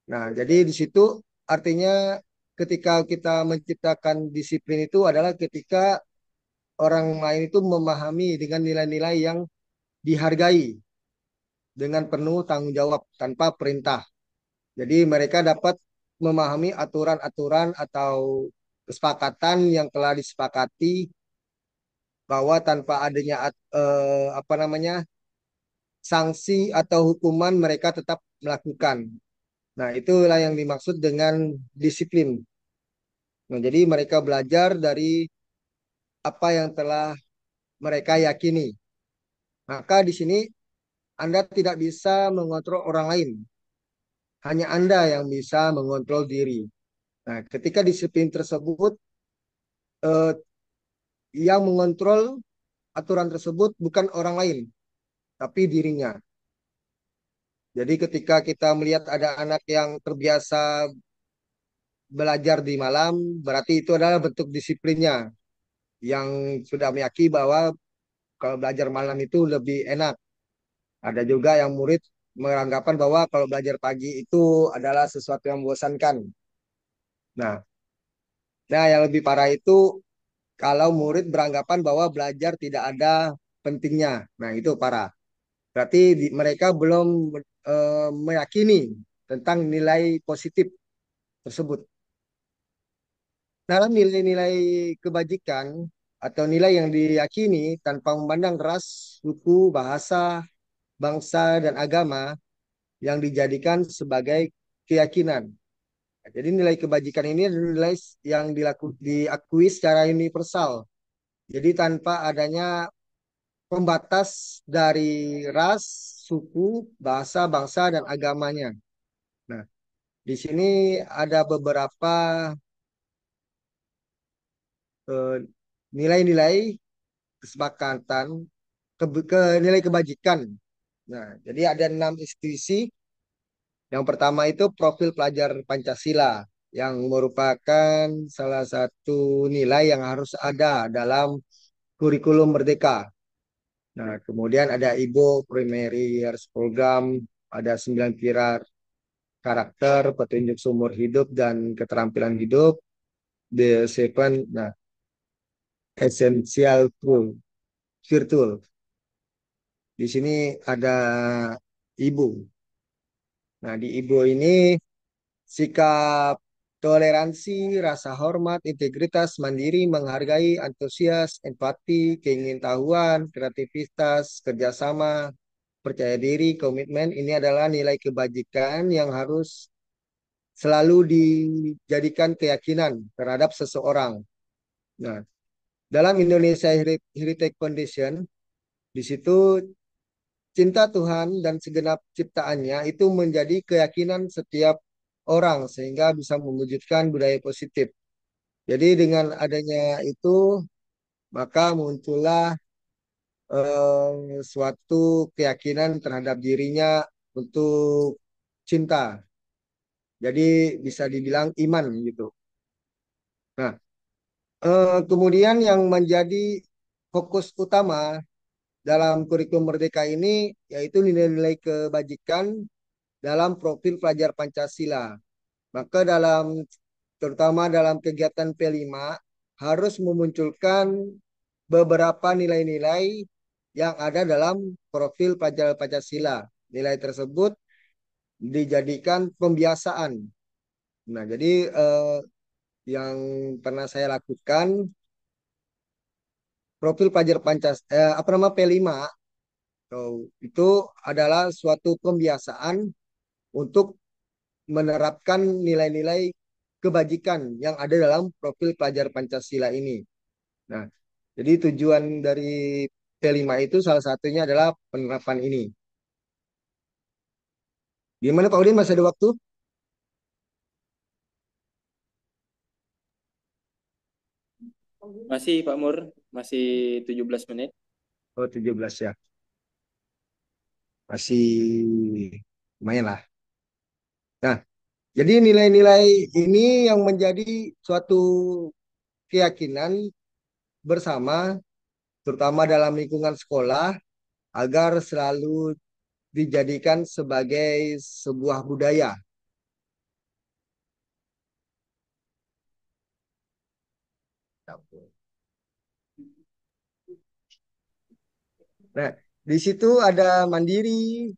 Nah, jadi di situ artinya ketika kita menciptakan disiplin itu adalah ketika orang lain itu memahami dengan nilai-nilai yang dihargai dengan penuh tanggung jawab tanpa perintah. Jadi mereka dapat memahami aturan-aturan atau kesepakatan yang telah disepakati bahwa tanpa adanya apa namanya sanksi atau hukuman mereka tetap melakukan. Nah, itulah yang dimaksud dengan disiplin. Nah, jadi mereka belajar dari apa yang telah mereka yakini. Maka di sini Anda tidak bisa mengontrol orang lain. Hanya Anda yang bisa mengontrol diri. Nah, ketika disiplin tersebut, eh, yang mengontrol aturan tersebut bukan orang lain, tapi dirinya. Jadi ketika kita melihat ada anak yang terbiasa belajar di malam, berarti itu adalah bentuk disiplinnya yang sudah meyakini bahwa kalau belajar malam itu lebih enak. Ada juga yang murid beranggapan bahwa kalau belajar pagi itu adalah sesuatu yang membosankan. Nah, yang lebih parah itu kalau murid beranggapan bahwa belajar tidak ada pentingnya. Nah, itu parah. Berarti mereka belum meyakini tentang nilai positif tersebut. Dalam nilai-nilai kebajikan atau nilai yang diyakini tanpa memandang ras, suku, bahasa, bangsa, dan agama yang dijadikan sebagai keyakinan. Jadi nilai kebajikan ini adalah nilai yang diakui secara universal. Jadi tanpa adanya pembatas dari ras, suku, bahasa, bangsa, dan agamanya. Nah, di sini ada beberapa eh, nilai-nilai kesepakatan, nilai kebajikan. Nah, jadi ada 6 institusi Yang pertama itu profil pelajar Pancasila yang merupakan salah satu nilai yang harus ada dalam kurikulum Merdeka. Nah, kemudian ada IBO, Primary Years Program, ada 9 pilar karakter, petunjuk seumur hidup, dan keterampilan hidup, the seven, nah, essential tool, virtual. Di sini ada IBO. Nah, di IBO ini sikap toleransi, rasa hormat, integritas, mandiri, menghargai, antusias, empati, keingintahuan, kreativitas, kerjasama, percaya diri, komitmen, ini adalah nilai kebajikan yang harus selalu dijadikan keyakinan terhadap seseorang. Nah, dalam Indonesia Heritage Foundation, di situ cinta Tuhan dan segenap ciptaannya itu menjadi keyakinan setiap orang sehingga bisa mewujudkan budaya positif. Jadi dengan adanya itu maka muncullah suatu keyakinan terhadap dirinya untuk cinta. Jadi bisa dibilang iman gitu. Nah, kemudian yang menjadi fokus utama dalam kurikulum Merdeka ini yaitu nilai-nilai kebajikan dalam profil pelajar Pancasila. Maka terutama dalam kegiatan P5 harus memunculkan beberapa nilai-nilai yang ada dalam profil pelajar Pancasila. Nilai tersebut dijadikan pembiasaan. Nah, jadi yang pernah saya lakukan profil pelajar apa nama P5 itu adalah suatu pembiasaan untuk menerapkan nilai-nilai kebajikan yang ada dalam profil pelajar Pancasila ini. Nah, jadi tujuan dari P5 itu salah satunya adalah penerapan ini. Gimana Pak Udin, masih ada waktu? Masih Pak Mur, masih 17 menit. Oh, 17 ya. Masih lumayan lah. Nah, jadi nilai-nilai ini yang menjadi suatu keyakinan bersama, terutama dalam lingkungan sekolah, agar selalu dijadikan sebagai sebuah budaya. Nah, di situ ada mandiri,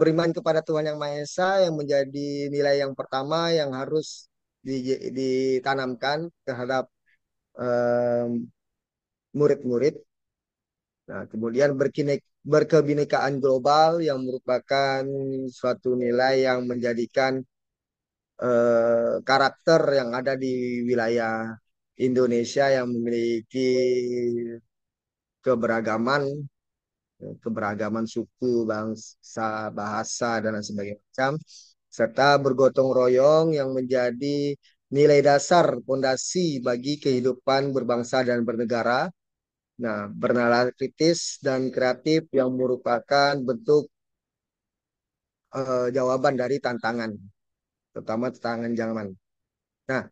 beriman kepada Tuhan Yang Maha Esa yang menjadi nilai yang pertama yang harus ditanamkan terhadap murid-murid. Nah, kemudian berkebinekaan global yang merupakan suatu nilai yang menjadikan karakter yang ada di wilayah Indonesia yang memiliki keberagaman, keberagaman suku, bangsa, bahasa, dan lain sebagainya macam, serta bergotong royong yang menjadi nilai dasar fondasi bagi kehidupan berbangsa dan bernegara. Nah, bernalar kritis dan kreatif yang merupakan bentuk jawaban dari tantangan, terutama tantangan zaman. Nah,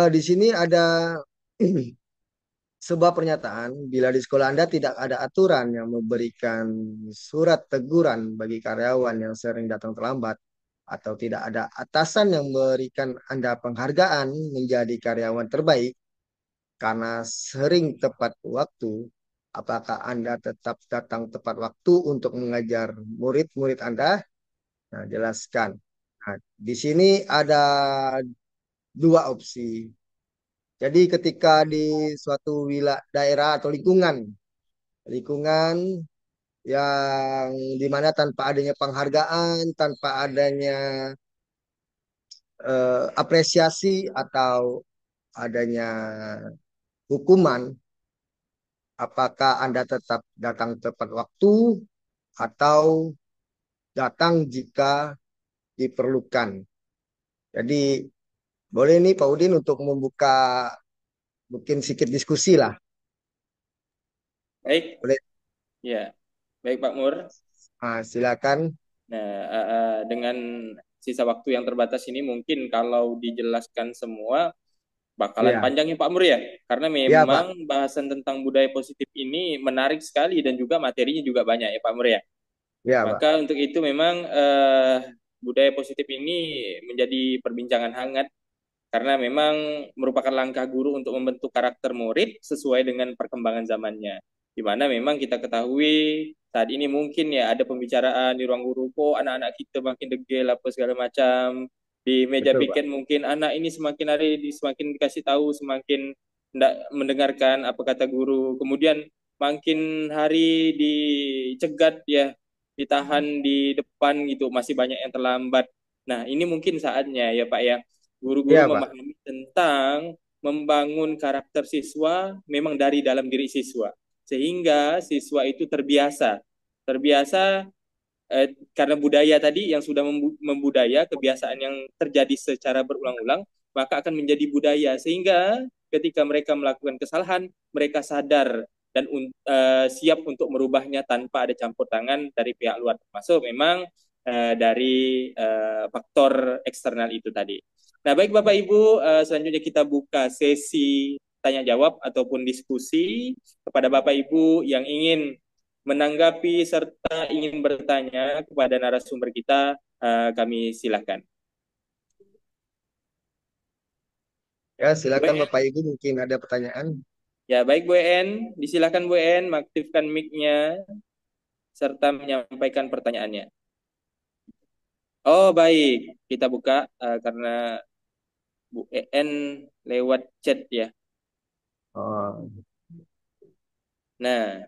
di sini ada sebuah pernyataan, bila di sekolah Anda tidak ada aturan yang memberikan surat teguran bagi karyawan yang sering datang terlambat, atau tidak ada atasan yang memberikan Anda penghargaan menjadi karyawan terbaik karena sering tepat waktu, apakah Anda tetap datang tepat waktu untuk mengajar murid-murid Anda? Nah, jelaskan. Nah, di sini ada dua opsi. Jadi ketika di suatu wilayah daerah atau lingkungan yang dimana tanpa adanya penghargaan, tanpa adanya apresiasi atau adanya hukuman, apakah Anda tetap datang tepat waktu atau datang jika diperlukan. Jadi boleh nih Pak Udin untuk membuka mungkin sedikit diskusi lah. Baik, Boleh. ya. Baik Pak Mur. Silakan. Nah, dengan sisa waktu yang terbatas ini mungkin kalau dijelaskan semua bakalan Iya, panjang ya Pak Mur ya, karena iya Pak, memang bahasan tentang budaya positif ini menarik sekali dan juga materinya juga banyak ya Pak Mur ya. iya Pak, Maka untuk itu memang budaya positif ini menjadi perbincangan hangat karena memang merupakan langkah guru untuk membentuk karakter murid sesuai dengan perkembangan zamannya. Di mana memang kita ketahui saat ini mungkin ya ada pembicaraan di ruang guru kok anak-anak kita makin degil apa segala macam. Di meja betul Pak. piket mungkin anak ini semakin hari semakin dikasih tahu semakin tidak mendengarkan apa kata guru. Kemudian makin hari dicegat ya, ditahan di depan gitu, masih banyak yang terlambat. Nah, ini mungkin saatnya ya Pak ya, guru-guru Iya Pak, memahami tentang membangun karakter siswa memang dari dalam diri siswa. Sehingga siswa itu terbiasa. Terbiasa karena budaya tadi yang sudah membudaya, kebiasaan yang terjadi secara berulang-ulang, maka akan menjadi budaya. Sehingga ketika mereka melakukan kesalahan, mereka sadar dan siap untuk merubahnya tanpa ada campur tangan dari pihak luar. Termasuk memang dari faktor eksternal itu tadi. Nah, baik Bapak Ibu, selanjutnya kita buka sesi tanya jawab ataupun diskusi kepada Bapak Ibu yang ingin menanggapi serta ingin bertanya kepada narasumber kita, kami silakan. ya silakan Bu Bapak Ibu mungkin ada pertanyaan. Ya, baik Bu En, disilakan Bu En mengaktifkan mic-nya serta menyampaikan pertanyaannya. Oh, baik. Kita buka karena Bu En lewat chat ya. Oh, Nah,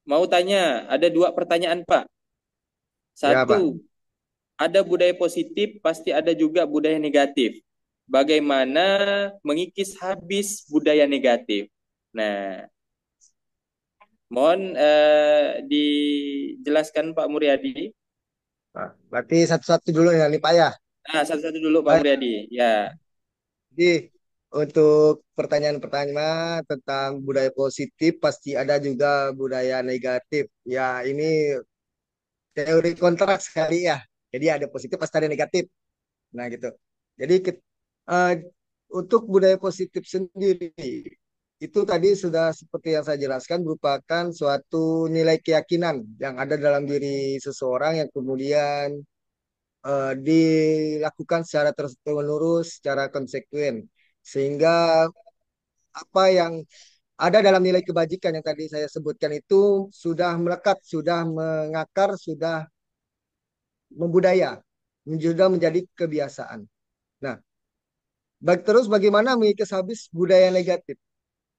mau tanya, ada dua pertanyaan Pak. ya Pak. Satu, ada budaya positif, pasti ada juga budaya negatif. Bagaimana mengikis habis budaya negatif? Nah, mohon dijelaskan Pak Muryadi. Pak, berarti satu-satu dulu ya nih Pak ya. Nah, satu-satu dulu Pak Baik, Muryadi. Ya, jadi untuk pertanyaan pertama tentang budaya positif pasti ada juga budaya negatif. Ya ini teori kontrak sekali ya. Jadi ada positif pasti ada negatif. Nah gitu. Jadi eh, untuk budaya positif sendiri itu tadi sudah seperti yang saya jelaskan merupakan suatu nilai keyakinan yang ada dalam diri seseorang yang kemudian dilakukan secara terus-menerus, secara konsekuen. Sehingga apa yang ada dalam nilai kebajikan yang tadi saya sebutkan itu sudah melekat, sudah mengakar, sudah membudaya, sudah menjadi kebiasaan. Nah, terus bagaimana mengikis habis budaya negatif?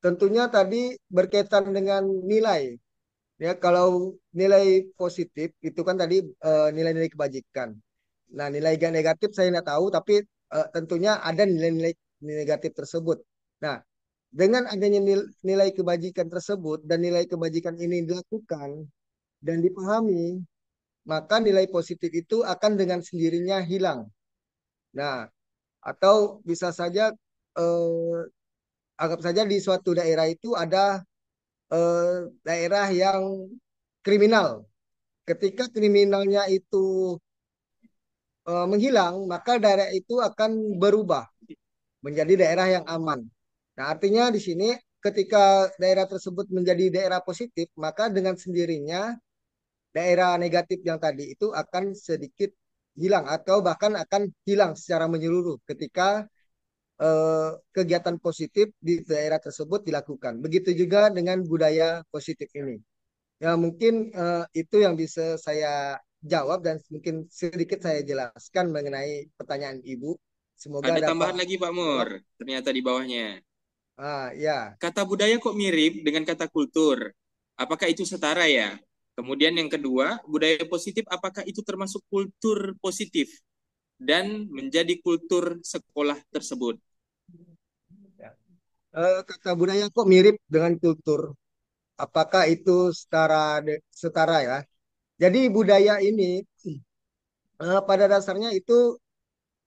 Tentunya tadi berkaitan dengan nilai. Ya, kalau nilai positif itu kan tadi nilai-nilai kebajikan. Nah, nilai negatif saya nggak tahu, tapi tentunya ada nilai-nilai negatif tersebut. Nah, dengan adanya nilai kebajikan tersebut dan nilai kebajikan ini dilakukan dan dipahami, maka nilai positif itu akan dengan sendirinya hilang. Nah, atau bisa saja eh, anggap saja di suatu daerah itu ada daerah yang kriminal. Ketika kriminalnya itu menghilang, maka daerah itu akan berubah menjadi daerah yang aman. Nah, artinya di sini ketika daerah tersebut menjadi daerah positif, maka dengan sendirinya daerah negatif yang tadi itu akan sedikit hilang atau bahkan akan hilang secara menyeluruh ketika kegiatan positif di daerah tersebut dilakukan. Begitu juga dengan budaya positif ini. Ya mungkin itu yang bisa saya jawab dan mungkin sedikit saya jelaskan mengenai pertanyaan Ibu. Semoga ada dapat tambahan lagi Pak Mur, jawab. ternyata di bawahnya. Ya, Kata budaya kok mirip dengan kata kultur? Apakah itu setara ya? Kemudian yang kedua, budaya positif apakah itu termasuk kultur positif dan menjadi kultur sekolah tersebut? ya. Kata budaya kok mirip dengan kultur? Apakah itu setara ya? Jadi budaya ini pada dasarnya itu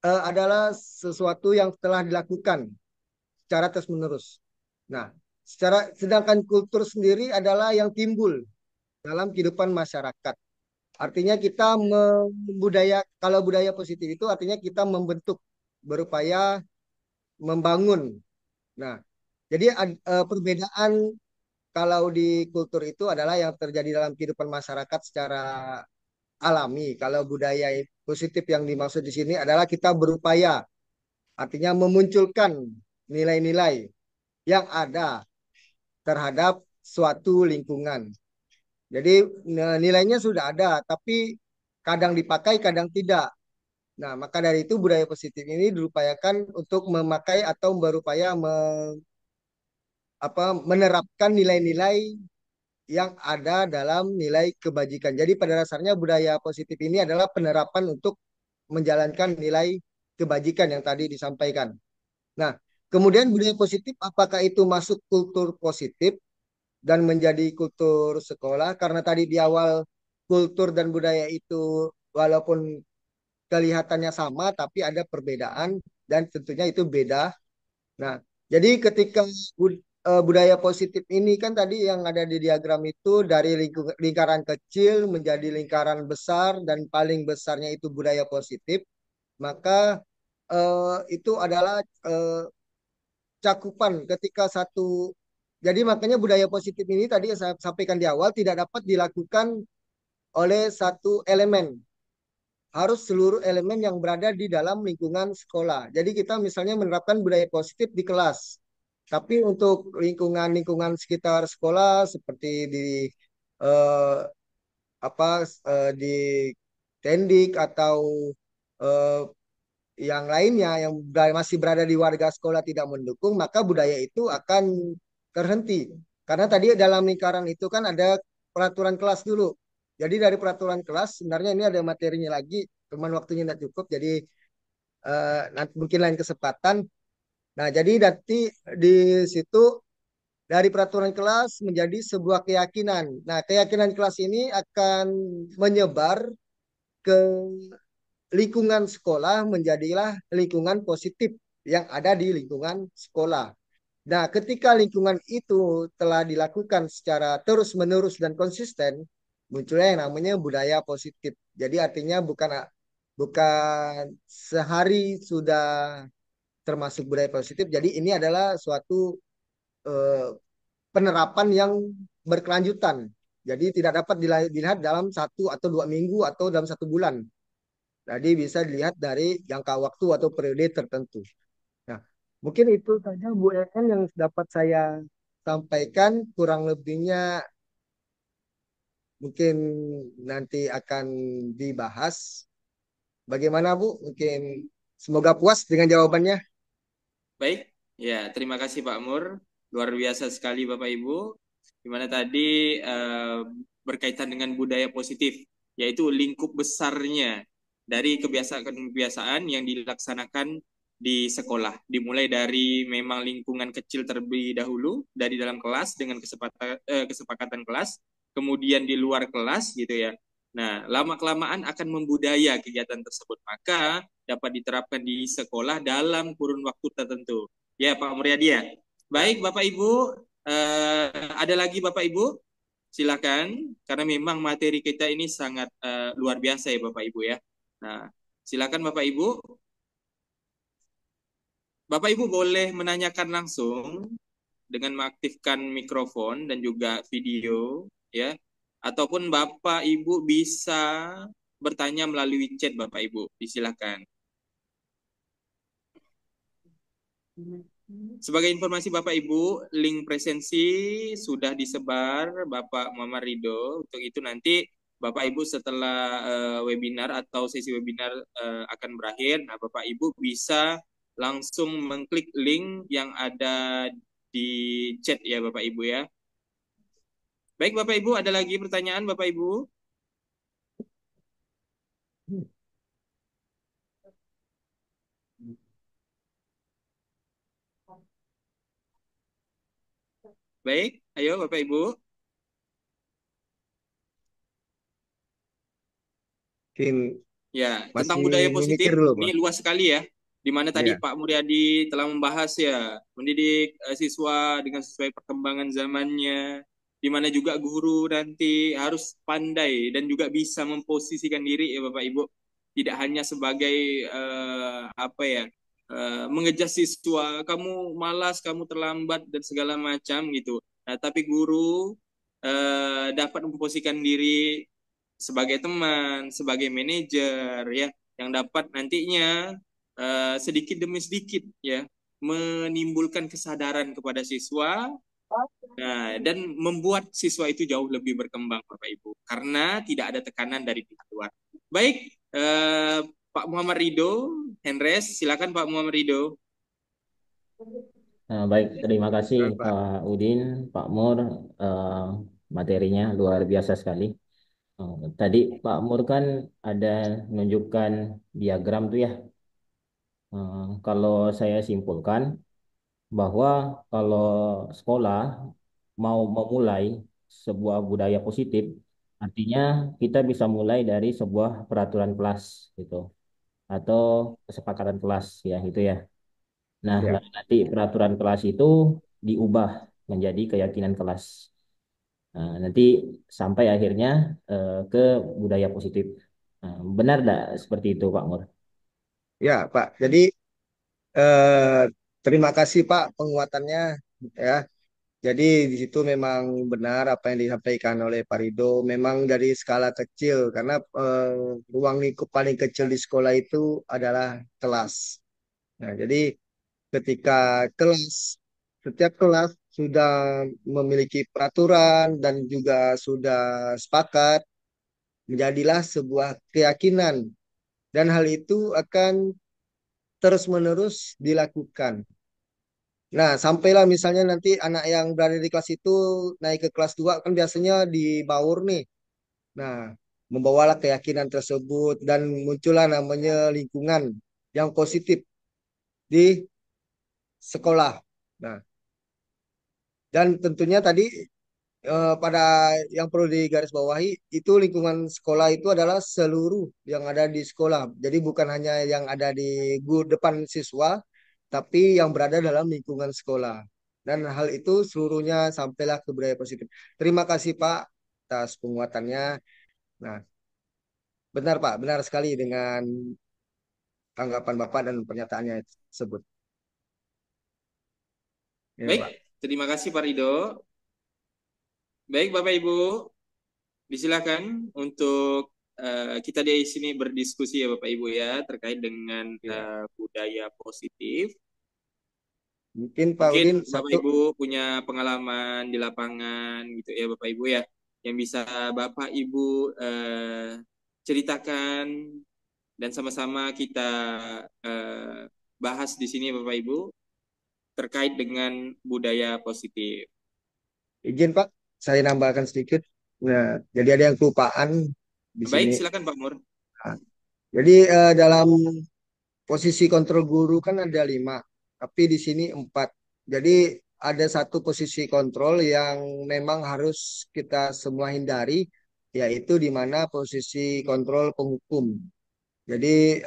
adalah sesuatu yang telah dilakukan secara terus-menerus. Nah, sedangkan kultur sendiri adalah yang timbul dalam kehidupan masyarakat. Artinya kita kalau budaya positif itu artinya kita membentuk, berupaya membangun. Nah, jadi perbedaan kalau di kultur itu adalah yang terjadi dalam kehidupan masyarakat secara alami. Kalau budaya positif yang dimaksud di sini adalah kita berupaya, artinya memunculkan nilai-nilai yang ada terhadap suatu lingkungan. Jadi nilainya sudah ada, tapi kadang dipakai, kadang tidak. Nah, maka dari itu budaya positif ini diupayakan untuk memakai atau berupaya menerapkan nilai-nilai yang ada dalam nilai kebajikan. Jadi pada dasarnya budaya positif ini adalah penerapan untuk menjalankan nilai kebajikan yang tadi disampaikan. Nah, kemudian budaya positif apakah itu masuk kultur positif dan menjadi kultur sekolah? Karena tadi di awal kultur dan budaya itu walaupun kelihatannya sama tapi ada perbedaan dan tentunya itu beda. Nah, jadi ketika budaya positif ini kan tadi yang ada di diagram itu dari lingkaran kecil menjadi lingkaran besar dan paling besarnya itu budaya positif, maka itu adalah cakupan ketika satu. Jadi makanya budaya positif ini tadi yang saya sampaikan di awal tidak dapat dilakukan oleh satu elemen, harus seluruh elemen yang berada di dalam lingkungan sekolah. Jadi kita misalnya menerapkan budaya positif di kelas, tapi untuk lingkungan-lingkungan sekitar sekolah seperti di eh, di tendik atau eh, yang lainnya yang masih berada di warga sekolah tidak mendukung, maka budaya itu akan terhenti. Karena tadi dalam lingkaran itu kan ada peraturan kelas dulu. Jadi dari peraturan kelas sebenarnya ini ada materinya lagi, cuman waktunya tidak cukup. Jadi nanti mungkin lain kesempatan. Nah, jadi nanti di situ dari peraturan kelas menjadi sebuah keyakinan. Nah, keyakinan kelas ini akan menyebar ke lingkungan sekolah menjadilah lingkungan positif yang ada di lingkungan sekolah. Nah, ketika lingkungan itu telah dilakukan secara terus-menerus dan konsisten, munculnya yang namanya budaya positif. Jadi artinya bukan bukan sehari sudah termasuk budaya positif. Jadi ini adalah suatu eh, penerapan yang berkelanjutan. Jadi tidak dapat dilihat dalam 1 atau 2 minggu atau dalam 1 bulan. Jadi bisa dilihat dari jangka waktu atau periode tertentu. Nah, mungkin itu saja Bu Ellen yang dapat saya sampaikan. Kurang lebihnya mungkin nanti akan dibahas. Bagaimana Bu? Mungkin semoga puas dengan jawabannya. Baik, ya terima kasih Pak Mur. Luar biasa sekali Bapak Ibu. Dimana tadi berkaitan dengan budaya positif, yaitu lingkup besarnya dari kebiasaan-kebiasaan yang dilaksanakan di sekolah. Dimulai dari memang lingkungan kecil terlebih dahulu, dari dalam kelas dengan kesepakatan kelas, kemudian di luar kelas gitu ya. Nah, lama-kelamaan akan membudaya kegiatan tersebut. Maka dapat diterapkan di sekolah dalam kurun waktu tertentu. Ya, Pak Muryadi ya. Baik, Bapak Ibu. Ada lagi Bapak Ibu? Silakan, karena memang materi kita ini sangat luar biasa ya Bapak Ibu ya. Nah, silakan Bapak Ibu. Bapak Ibu boleh menanyakan langsung dengan mengaktifkan mikrofon dan juga video ya. Ataupun Bapak Ibu bisa bertanya melalui chat Bapak Ibu. Disilakan. Sebagai informasi Bapak Ibu, link presensi sudah disebar Bapak Muhammad Ridho. Untuk itu nanti Bapak Ibu setelah webinar atau sesi webinar akan berakhir, nah Bapak Ibu bisa langsung mengklik link yang ada di chat ya Bapak Ibu ya. Baik Bapak Ibu, ada lagi pertanyaan Bapak Ibu? Baik, ayo Bapak Ibu. Mungkin Ya, masih tentang budaya memikir positif, dulu, ini Bang. luas sekali ya. Di mana tadi Iya. Pak Muryadi telah membahas ya, mendidik siswa dengan sesuai perkembangan zamannya, di mana juga guru nanti harus pandai dan juga bisa memposisikan diri ya Bapak Ibu, tidak hanya sebagai apa ya, mengejar siswa, kamu malas, kamu terlambat dan segala macam gitu. Nah, tapi guru dapat memposisikan diri sebagai teman, sebagai manajer ya, yang dapat nantinya sedikit demi sedikit ya menimbulkan kesadaran kepada siswa. Nah, dan membuat siswa itu jauh lebih berkembang, Bapak Ibu, karena tidak ada tekanan dari pihak luar. Baik, Pak Muhammad Ridho, Henres, silakan Pak Muhammad Ridho. Baik, terima kasih Baik, Pak. Pak Udin, Pak Mur, eh, materinya luar biasa sekali. Tadi Pak Mur kan ada menunjukkan diagram tuh ya. Kalau saya simpulkan bahwa kalau sekolah mau memulai sebuah budaya positif, artinya kita bisa mulai dari sebuah peraturan kelas gitu atau kesepakatan kelas ya gitu ya. Nah, Ya, lalu nanti peraturan kelas itu diubah menjadi keyakinan kelas. Nah, nanti sampai akhirnya ke budaya positif. Nah, benar tidak seperti itu, Pak Mur? ya, Pak. Jadi eh, terima kasih Pak penguatannya ya. Jadi di situ memang benar apa yang disampaikan oleh Pak Rido. Memang dari skala kecil karena ruang lingkup paling kecil di sekolah itu adalah kelas. Nah, jadi ketika kelas, setiap kelas sudah memiliki peraturan dan juga sudah sepakat, menjadilah sebuah keyakinan dan hal itu akan terus-menerus dilakukan. Nah, sampailah misalnya nanti anak yang berada di kelas itu naik ke kelas 2 kan biasanya di baur nih. Nah, membawalah keyakinan tersebut dan muncullah namanya lingkungan yang positif di sekolah. Nah, dan tentunya tadi pada yang perlu digarisbawahi itu lingkungan sekolah itu adalah seluruh yang ada di sekolah. Jadi bukan hanya yang ada di depan siswa, tapi yang berada dalam lingkungan sekolah. Dan hal itu seluruhnya sampailah ke budaya positif. Terima kasih Pak atas penguatannya. Nah, benar Pak, benar sekali dengan tanggapan Bapak dan pernyataannya tersebut. Ya Baik, Pak. terima kasih Pak Ridho. Baik, Bapak Ibu, disilakan untuk kita di sini berdiskusi ya Bapak Ibu ya terkait dengan Ya. budaya positif. Mungkin Pak Mungkin Udin Bapak satu. Ibu punya pengalaman di lapangan gitu ya Bapak Ibu ya, yang bisa Bapak Ibu ceritakan dan sama-sama kita bahas di sini Bapak Ibu terkait dengan budaya positif. Izin Pak, saya nambahkan sedikit. Nah, jadi ada yang kelupaan di Baik, sini. silakan Pak Mur. Nah, jadi dalam posisi kontrol guru kan ada 5, tapi di sini 4. Jadi ada satu posisi kontrol yang memang harus kita semua hindari, yaitu di mana posisi kontrol penghukum. Jadi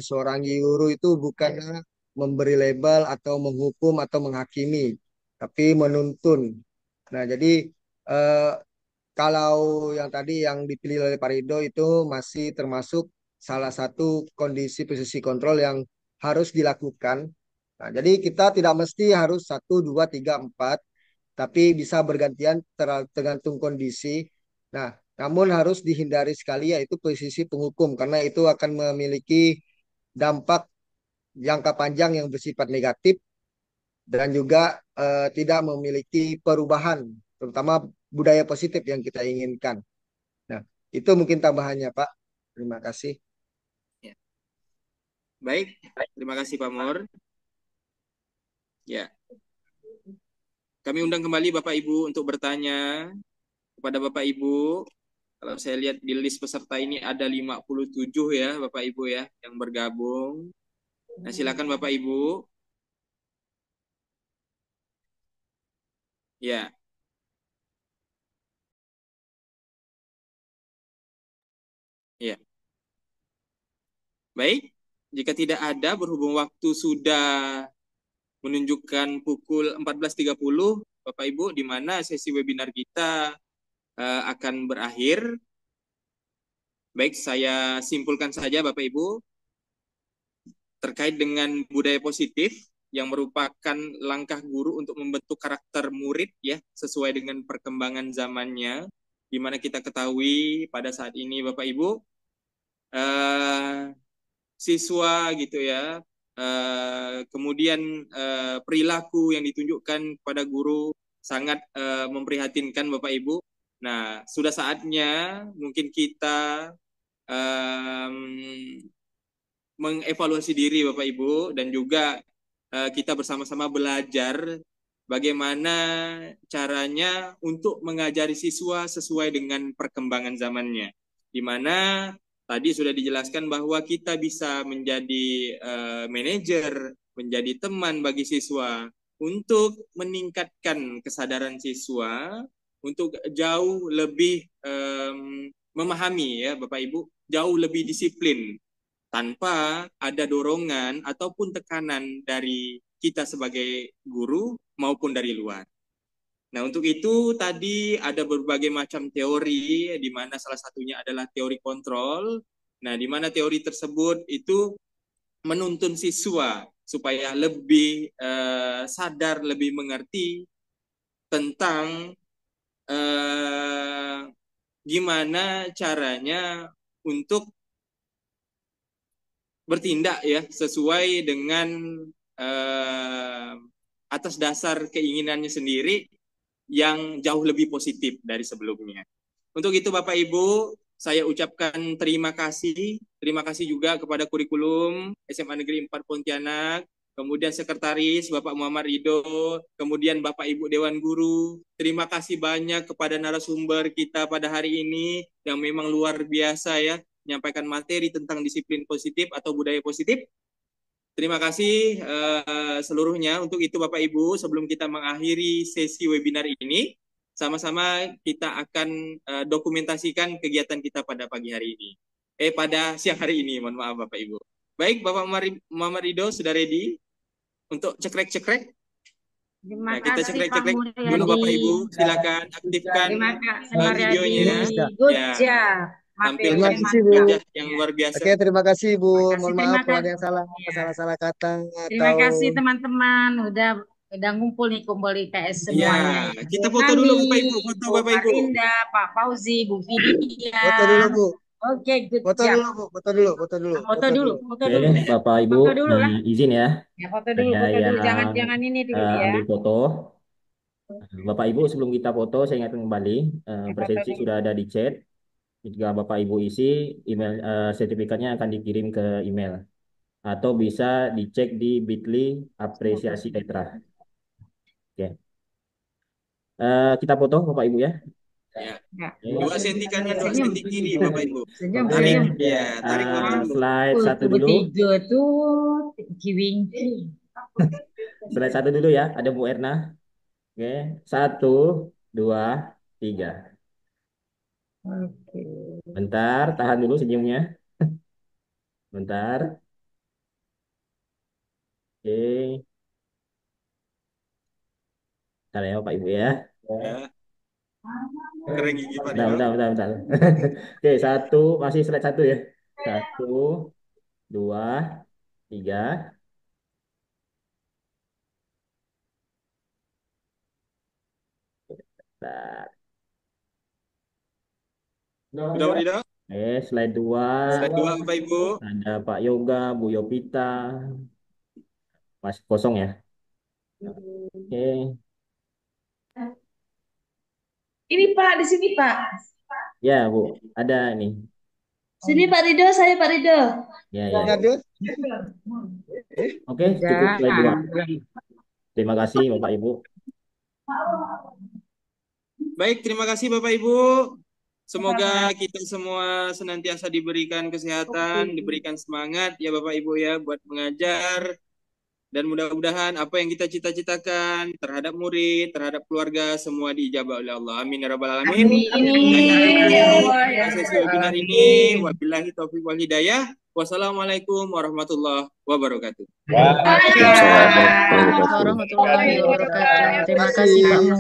seorang guru itu bukan memberi label atau menghukum atau menghakimi, tapi menuntun. Nah, jadi eh, kalau yang tadi yang dipilih oleh Parido itu masih termasuk salah satu kondisi posisi kontrol yang harus dilakukan. Nah, jadi kita tidak mesti harus 1, 2, 3, 4, tapi bisa bergantian tergantung kondisi. Nah, namun harus dihindari sekali yaitu posisi penghukum karena itu akan memiliki dampak jangka panjang yang bersifat negatif dan juga tidak memiliki perubahan, terutama budaya positif yang kita inginkan. Nah, itu mungkin tambahannya, Pak. Terima kasih. Ya. Baik, terima kasih Pak Mur. Ya, kami undang kembali Bapak Ibu untuk bertanya kepada Bapak Ibu. Kalau saya lihat di list peserta ini ada 57 ya Bapak Ibu ya yang bergabung. Nah, silakan Bapak Ibu. Ya, ya. Baik, jika tidak ada berhubung waktu sudah menunjukkan pukul 14.30, Bapak Ibu, di mana sesi webinar kita akan berakhir. Baik, saya simpulkan saja Bapak Ibu, terkait dengan budaya positif yang merupakan langkah guru untuk membentuk karakter murid ya, sesuai dengan perkembangan zamannya, di mana kita ketahui pada saat ini Bapak Ibu, siswa gitu ya, kemudian perilaku yang ditunjukkan kepada guru sangat memprihatinkan Bapak Ibu. Nah, sudah saatnya mungkin kita mengevaluasi diri Bapak Ibu, dan juga kita bersama-sama belajar bagaimana caranya untuk mengajari siswa sesuai dengan perkembangan zamannya. Di mana tadi sudah dijelaskan bahwa kita bisa menjadi manajer, menjadi teman bagi siswa untuk meningkatkan kesadaran siswa untuk jauh lebih memahami ya Bapak Ibu, jauh lebih disiplin tanpa ada dorongan ataupun tekanan dari kita sebagai guru maupun dari luar. Nah, untuk itu tadi ada berbagai macam teori, di mana salah satunya adalah teori kontrol. Nah, di mana teori tersebut itu menuntun siswa supaya lebih sadar, lebih mengerti tentang gimana caranya untuk bertindak ya sesuai dengan atas dasar keinginannya sendiri yang jauh lebih positif dari sebelumnya. Untuk itu Bapak Ibu, saya ucapkan terima kasih juga kepada kurikulum SMA Negeri 4 Pontianak, kemudian sekretaris Bapak Muhammad Ridho, kemudian Bapak Ibu Dewan Guru. Terima kasih banyak kepada narasumber kita pada hari ini yang memang luar biasa ya, menyampaikan materi tentang disiplin positif atau budaya positif. Terima kasih seluruhnya. Untuk itu Bapak Ibu, sebelum kita mengakhiri sesi webinar ini, sama-sama kita akan dokumentasikan kegiatan kita pada pagi hari ini. Pada siang hari ini, mohon maaf Bapak Ibu. Baik, Bapak Muhammad Ridho sudah ready untuk cekrek-cekrek? Terima Nah, kita kasih Pak cekrek-cekrek dulu Mulyadi. Bapak Ibu. Silakan aktifkan Terima kasih Pak videonya. Mulyadi. Good Ya. job. Tampilkan Terima kasih, Bu. wajah yang luar biasa. Oke, terima kasih Bu. Terima kasih, Mohon terima maaf kalau ada kasih. yang salah, Ya. salah-salah kata Terima atau kasih teman-teman udah ngumpul nih, kumpul IPS semuanya. Ya, kita foto dulu Bapak Ibu, foto Bu Bapak Ibu. Arinda, Pak Fauzi, Bu Vidya. foto dulu, Bu. Oke, good Foto job. dulu, Bu. Foto dulu, foto dulu. Foto dulu, foto Oke, dulu. Bapak Ibu, Foto dulu lah. izin ya. Ya, foto dulu, Ada foto dulu. yang Jangan ini dulu ya. ambil foto. Bapak Ibu, sebelum kita foto, saya ingatkan kembali, Ya, foto presensi dulu. sudah ada di chat. Jika Bapak Ibu isi, email sertifikatnya akan dikirim ke email. Atau bisa dicek di Bitly Apresiasi Tetra. Oke. Kita foto Bapak Ibu ya. Ya. Ya. 2 senti kanan, 2 Senyum. senti kiri Bapak Ibu. Senyum, Tarik, senyum. ya, tarik foto dulu. Slide satu dulu. Bertiga tuh kiwing. Slide satu dulu ya. Ada Bu Erna. Oke. 1, 2, 3. Oke. Bentar, tahan dulu senyumnya. Bentar. Oke. Bentar ya Pak Ibu ya. Ya. Keren gigi Pak Bentar, Ridho. bentar. Oke, masih slide 1 ya. 1, 2, 3. Bentar. Sudah Pak Ridho? Slide 2. Slide 2 Bapak Ibu. Ada Pak Yoga, Bu Yopita. Masih kosong ya. Oke. Ini Pak, di sini Pak. Ya, Bu. Ada nih. Sini Pak Ridho, saya Pak Ridho. Ya. Aduh. Oke, cukup slide 2. Terima kasih Bapak Ibu. Baik, terima kasih Bapak Ibu. Semoga kita semua senantiasa diberikan kesehatan, diberikan semangat ya Bapak Ibu ya buat mengajar. Dan mudah-mudahan apa yang kita cita-citakan terhadap murid, terhadap keluarga, semua diijabah oleh Allah. Amin ya rabbal alamin. Amin. Sesi webinar ini, wabillahi taufiq wal hidayah. Wassalamualaikum warahmatullahi wabarakatuh. Waalaikumsalam warahmatullahi wabarakatuh. Warahmatullahi wabarakatuh. Terima kasih Pak Mur.